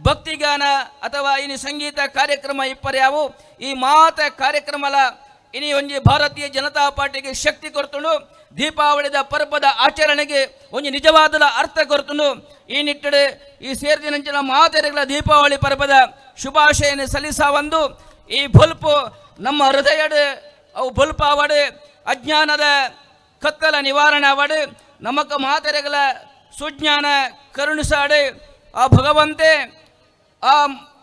ಭಕ್ತಿಗಾನ ಅಥವಾ ಇನ್ನು ಸಂಗೀತ ಕಾರ್ಯಕ್ರಮ ಇಪ್ಪರ್ಯಾವು ಈ ಮಾತ ಕಾರ್ಯಕ್ರಮಲ ಇನಿ ಒಂಜಿ ಭಾರತೀಯ ಜನತಾ ಪಾರ್ಟಿಗೆ ಶಕ್ತಿ ಕೊರ್ತುಂಡು ದೀಪಾವಳಿದ ಪರ್ವದ ಆಚರಣೆಗೆ ಒಂದು ನಿಜವಾದ ಅರ್ಥ ಕೊರ್ತುಂಡು ಈ ನಿಟ್ಟಡೆ ಈ ಸೇರಿದಿನಂಚಿನ ಮಾತೆರೆಗಳ ದೀಪಾವಳಿ ಪರ್ವದ ಶುಭಾಶಯನ ಸಲ್ಲಿಸಾವಂದು ಈ ಬಲ್ಪು ನಮ್ಮ ಹೃದಯಡು ಅವು ಬಲ್ಪ್ ಆವಡು ಅಜ್ಞಾನದ ಕತ್ತಲ ನಿವಾರಣೆ ಆವಡು ನಮಕ ಮಾತೆರೆಗಳ ಸುಜ್ಞಾನ ಕರುಣಿಸಾಡು ಆ ಭಗವಂತೆ ಆ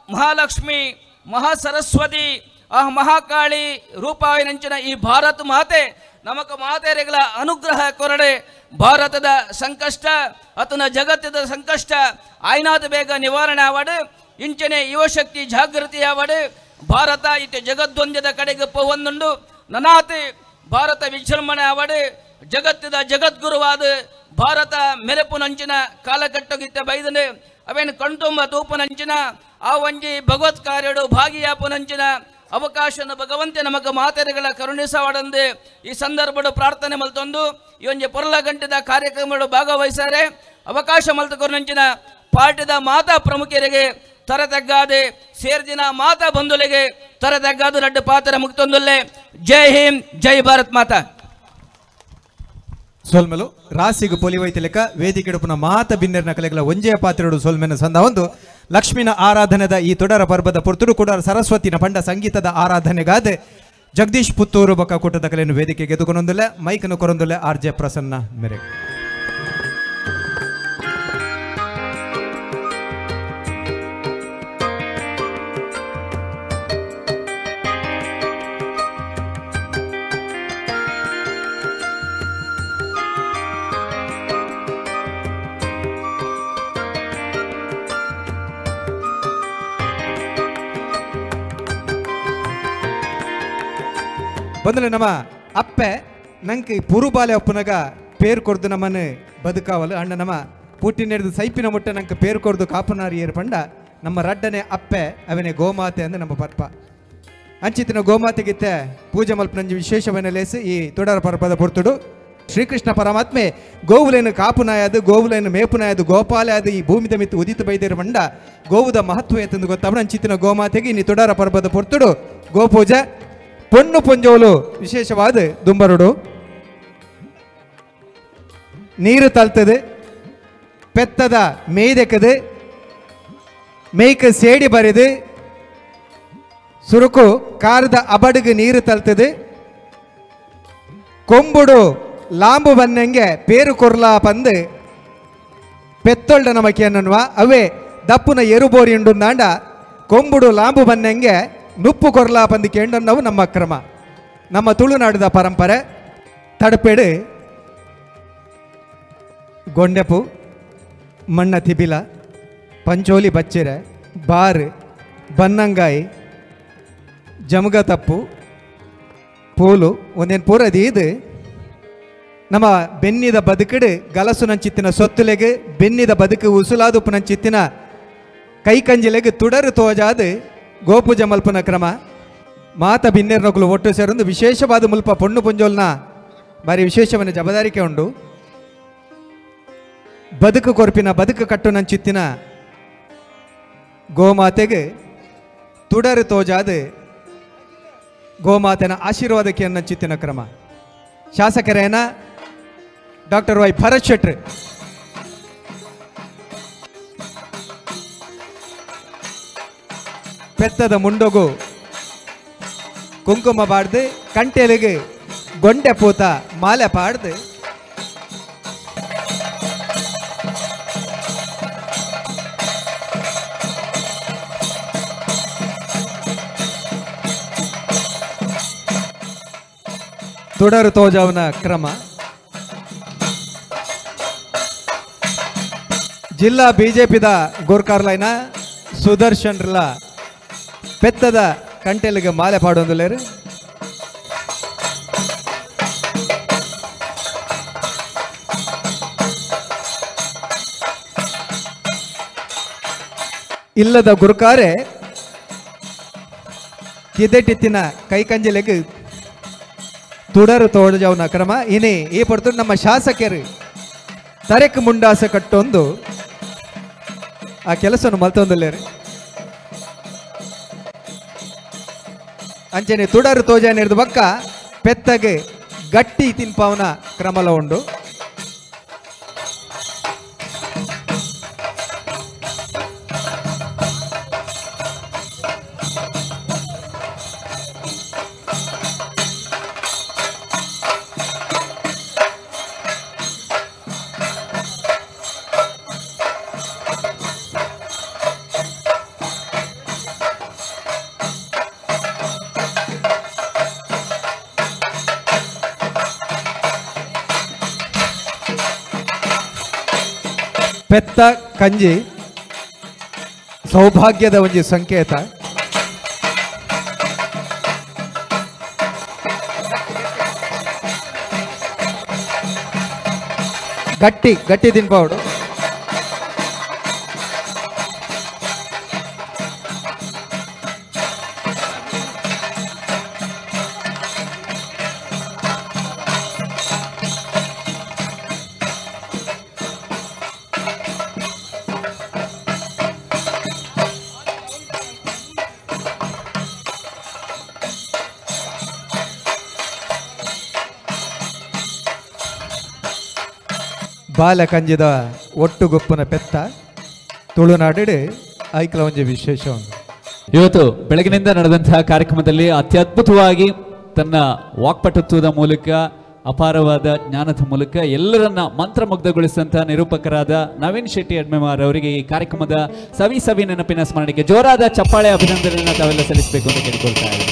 ಮಹಾಲಕ್ಷ್ಮಿ ಮಹಾಸರಸ್ವತಿ ಆ ಮಹಾಕಾಳಿ ರೂಪಾಯಿನಂಚಿನ ಈ ಭಾರತ ಮಾತೆ ನಮಕ ಮಾತೆರೆಗಳ ಅನುಗ್ರಹ ಕೊರಡೆ ಭಾರತದ ಸಂಕಷ್ಟ ಅತನ ಜಗತ್ತದ ಸಂಕಷ್ಟ ಆಯ್ನಾದ ಬೇಗ ನಿವಾರಣೆ ಆವಡು ಇಂಚನೆ ಯುವಶಕ್ತಿ ಜಾಗೃತಿ ಆವಡು ಭಾರತ ಇತ್ತು ಜಗದ್ದೊಂದದ ಕಡೆಗೆ ಪೊಂದುಂಡು ನನಾತಿ ಭಾರತ ವಿಜೃಂಭಣೆ ಆವಡು ಜಗತ್ತದ ಜಗದ್ಗುರುವಾದ ಭಾರತ ಮೆರೆಪುನಂಚಿನ ಕಾಲಕಟ್ಟಗಿತ್ತ ಬೈದನೆ ಅವೇನು ಕಣ್ತುಂಬ ತೂಪುನಂಚಿನ ಆ ಒಂಜಿ ಭಗವತ್ ಕಾರ್ಯಡು ಭಾಗಿಯಾಪುನಂಚಿನ ಅವಕಾಶನ ಭಗವಂತೆ ನಮಗ ಮಾತೆರೆಗಳ ಕರುಣಿಸವಾಡಂದು ಈ ಸಂದರ್ಭಡು ಪ್ರಾರ್ಥನೆ ಮಲ್ತೊಂದು ಈ ಒಂಜಿ ಪೊರ್ಲ ಗಂಟೆದ ಕಾರ್ಯಕ್ರಮಗಳು ಭಾಗವಹಿಸಾರೆ ಅವಕಾಶ ಮಲ್ತಕೊರ್ನಂಚಿನ ಪಾರ್ಟಿದ ಮಾತಾ ಪ್ರಮುಖರಿಗೆ ತರತಗ್ಗಾದೆ ಸೇರ್ದಿನ ಮಾತಾ ಬಂಧುಲೆಗೆ ತರತಗ್ಗಾದು ರಡ್ಡು ಪಾತ್ರ ಮುಕ್ತೊಂದುಲ್ಲೆ ಜೈ ಹಿಂದ್ ಜೈ ಭಾರತ್ ಮಾತಾ ಸೋಲ್ಮೆಲು ರಾಸಿಗು ಪೊಲಿವೈತಿ ಲೆಕ್ಕ ವೇದಿಕೆಡುಪುನ ಮಾತ ಬಿನ್ನೆರ್ನ ಕಲೆಗಳ ಒಂಜೆಯ ಪಾತ್ರೆಡು ಸೋಲ್ಮೆನ ಸಂದ ಒಂದು ಲಕ್ಷ್ಮಿನ ಆರಾಧನೆದ ಈ ತೊಡರ ಪರ್ವದ ಪುರ್ತುಡು ಕೂಡ ಸರಸ್ವತಿನ ಪಂಡ ಸಂಗೀತದ ಆರಾಧನೆಗಾದೆ ಜಗದೀಶ್ ಪುತ್ತೂರು ಬಕ್ಕ ಕೂಟದ ಕಲೆಯನ್ನು ವೇದಿಕೆಗೆ ಎದುಕೊಂದೊಂದಿಲ್ಲ ಮೈಕನ್ನು ಕೊರೊಂದಿಲ್ಲ ಆರ್.ಜೆ. ಪ್ರಸನ್ನ ಮೇರೆ ಬಂದಲೆ ನಮ್ಮ ಅಪ್ಪೆ ನಂಗೆ ಪುರುಬಾಲೆ ಅಪ್ಪನಾಗ ಪೇರು ಕೊರ್ದು ನಮ್ಮನ್ನು ಬದುಕಾವಲು ಅಣ್ಣ ನಮ್ಮ ಪುಟ್ಟಿನೆಡ್ದು ಸೈಪಿನ ಮುಟ್ಟ ನಂಗೆ ಪೇರು ಕೊರ್ದು ಕಾಪನಾರಿ ಏರು ಪಂಡ ನಮ್ಮ ರಡ್ಡನೆ ಅಪ್ಪೆ ಅವನೇ ಗೋಮಾತೆ ಅಂದು ನಮ್ಮ ಪರ್ಪ ಅಂಚಿತ್ತಿನ ಗೋಮಾತೆಗಿತ್ತೆ ಪೂಜೆ ಮಲ್ಪನಂಜಿ ವಿಶೇಷವನ್ನ ಲೇಸಿ ಈ ತೊಡರ ಪರ್ಪದ ಪುರ್ತುಡು ಶ್ರೀಕೃಷ್ಣ ಪರಮಾತ್ಮೆ ಗೋವುಲೇನು ಕಾಪುನಾಯದು ಗೋವುಲೇನು ಮೇಪುನಾಯದು ಗೋಪಾಲಯದು ಈ ಭೂಮಿದ ಮಿತ್ತು ಉದಿತ ಬೈದೇರು ಪಂಡ ಗೋವುದ ಮಹತ್ವ ಎತ್ತಂದು ಗೊತ್ತಾವಣ ಅಂಚಿತ್ತಿನ ಗೋಮಾತೆಗೆ ಇನ್ನು ತೊಡರ ಪರ್ಪದ ಪುರ್ತುಡು ಗೋಪೂಜೆ பொண்ணு பொஞ்சோಲು ವಿಶೇಷವಾದ ದುಂಬರುಡು ನೀರು ತಲ್ತದು ಪೆತ್ತದ ಮೇಯ್ದೆಕ್ಕದು ಮೇಯ್ಕ ಸೇಡಿ ಬರಿದು ಸುರುಕು ಕಾರದ ಅಬಡಿಗೆ ನೀರು ತಲ್ತದು ಕೊಂಬುಡು ಲಾಂಬು ಬನ್ನಂಗೆ ಪೇರು ಕೊರ್ಲಾ ಪಂದು ಪೆತ್ತೊಳ್ಳ ನಮಕ್ಕೆ ಅನ್ನುವ ಅವೇ ದಪ್ಪುನ ಎರುಬೋರಿ ಉಂಡುಂದಾಂಡ ಕೊಂಬುಡು ಲಾಂಬು ಬನ್ನಂಗೆ ನುಪ್ಪು ಕೊರ್ಲಾ ಪಂದು ಕೇಂಡನ್ನವು ನಮ್ಮ ಕ್ರಮ ನಮ್ಮ ತುಳುನಾಡಿದ ಪರಂಪರೆ ತಡಪೆಡು ಗೊಂಡೆಪು ಮಣ್ಣ ತಿಬಿಲ ಪಂಚೋಲಿ ಬಚ್ಚೆರೆ ಬಾರು ಬನ್ನಂಗಾಯಿ ಜಮಗ ತಪ್ಪು ಪೂಲು ಒಂದೇನು ಪೂರದಿ ಇದು ನಮ್ಮ ಬೆನ್ನಿದ ಬದುಕಡು ಗಲಸು ನಂಚಿತ್ತಿನ ಸೊತ್ತುಲೆಗೆ ಬೆನ್ನಿದ ಬದುಕು ಉಸುಲಾದುಪ್ಪು ನಂಚಿತ್ತಿನ ಕೈಕಂಜಿಲೆಗೆ ತುಡರು ತೋಜಾದು ಗೋಪೂಜೆ ಮಲ್ಪನ ಕ್ರಮ ಮಾತ ಬಿನ್ನೇರ್ನೊಕ್ಲು ಒಟ್ಟು ಸೇರೊಂದು ವಿಶೇಷವಾದ ಮುಲ್ಪ ಪೊಣ್ಣು ಪುಂಜೋಲ್ನ ಬಾರಿ ವಿಶೇಷವನ್ನ ಜವಾಬ್ದಾರಿಕೆ ಉಂಡು ಬದುಕು ಕೊರ್ಪಿನ ಬದುಕು ಕಟ್ಟು ನಂಚಿತ್ತಿನ ಗೋಮಾತೆಗೆ ತುಡರು ತೋಜಾದು ಗೋಮಾತೆನ ಆಶೀರ್ವಾದಕ್ಕೆ ಅನ್ನಂಚಿತ್ತಿನ ಕ್ರಮ ಶಾಸಕರೇನ ಡಾಕ್ಟರ್ ವೈ ಭರತ್ ಶೆಟ್ರ್ ಪೆತ್ತದ ಮುಂಡೊಗು ಕುಂಕುಮ ಬಾಡ್ದು ಕಂಟೆಲಿಗೆ ಗೊಂಡೆ ಪೂತ ಮಾಲೆ ಪಾಡ್ದು ತುಡರು ತೋಜಾವನ ಕ್ರಮ ಜಿಲ್ಲಾ ಬಿಜೆಪಿದ ಗೋರ್ಕಾರ್ಲೈನ ಸುದರ್ಶನ್ರಲ್ಲ ಪೆತ್ತದ ಕಂಟೆಲಿಗೆ ಮಾಲೆ ಪಾಡೊಂದುಲ್ಲೇರು ಇಲ್ಲದ ಗುರುಕಾರೆ ಕಿದೆಟ್ಟಿತ್ತಿನ ಕೈಕಂಜಲೆಗೆ ತುಡರು ತೋಜವನ ಕ್ರಮ ಇನಿ ಈ ಪಡ್ತು ನಮ್ಮ ಶಾಸಕರು ತರೆಕ್ ಮುಂಡಾಸ ಕಟ್ಟೊಂದು ಆ ಕೆಲಸವನ್ನು ಮಲ್ತೊಂದುಲ್ಲೇರಿ ಅಂಚನೆ ತುಡರು ತೋಜಾನಿರ್ದು ಬಕ್ಕ ಪೆತ್ತಗೆ ಗಟ್ಟಿ ತಿನ್ಪಾವನ ಕ್ರಮಲ ಉಂಡು. ಪೆತ್ತ ಕಂಜಿ ಸೌಭಾಗ್ಯದ ಒಂಜಿ ಸಂಕೇತ. ಗಟ್ಟಿ ಗಟ್ಟಿ ತಿನ್ಪೌಡು. ಬಾಲ ಕಂಜಿದ ಒಟ್ಟುಗೊಪ್ಪನ ಪೆತ್ತ ತುಳುನಾಡಿಡು ಐಕ್ಲ ಒಂಜಿ ವಿಶೇಷ ಉಂಟು. ಇವತ್ತು ಬೆಳಗಿನಿಂದ ನಡೆದಂತಹ ಕಾರ್ಯಕ್ರಮದಲ್ಲಿ ಅತ್ಯದ್ಭುತವಾಗಿ ತನ್ನ ವಾಕ್ಪಟುತ್ವದ ಮೂಲಕ ಅಪಾರವಾದ ಜ್ಞಾನದ ಮೂಲಕ ಎಲ್ಲರನ್ನ ಮಂತ್ರಮುಗ್ಧಗೊಳಿಸಿದಂತಹ ನಿರೂಪಕರಾದ ನವೀನ್ ಶೆಟ್ಟಿ ಅಡ್ಮೆಮಾರ್ ಅವರಿಗೆ ಈ ಕಾರ್ಯಕ್ರಮದ ಸವಿ ನೆನಪಿನ ಸ್ಮರಣೆಗೆ ಜೋರಾದ ಚಪ್ಪಾಳೆ ಅಭಿನಂದನೆಯನ್ನು ತಾವೆಲ್ಲ ಸಲ್ಲಿಸಬೇಕು ಅಂತ ಕೇಳಿಕೊಳ್ತಾ ಇದ್ದೀನಿ.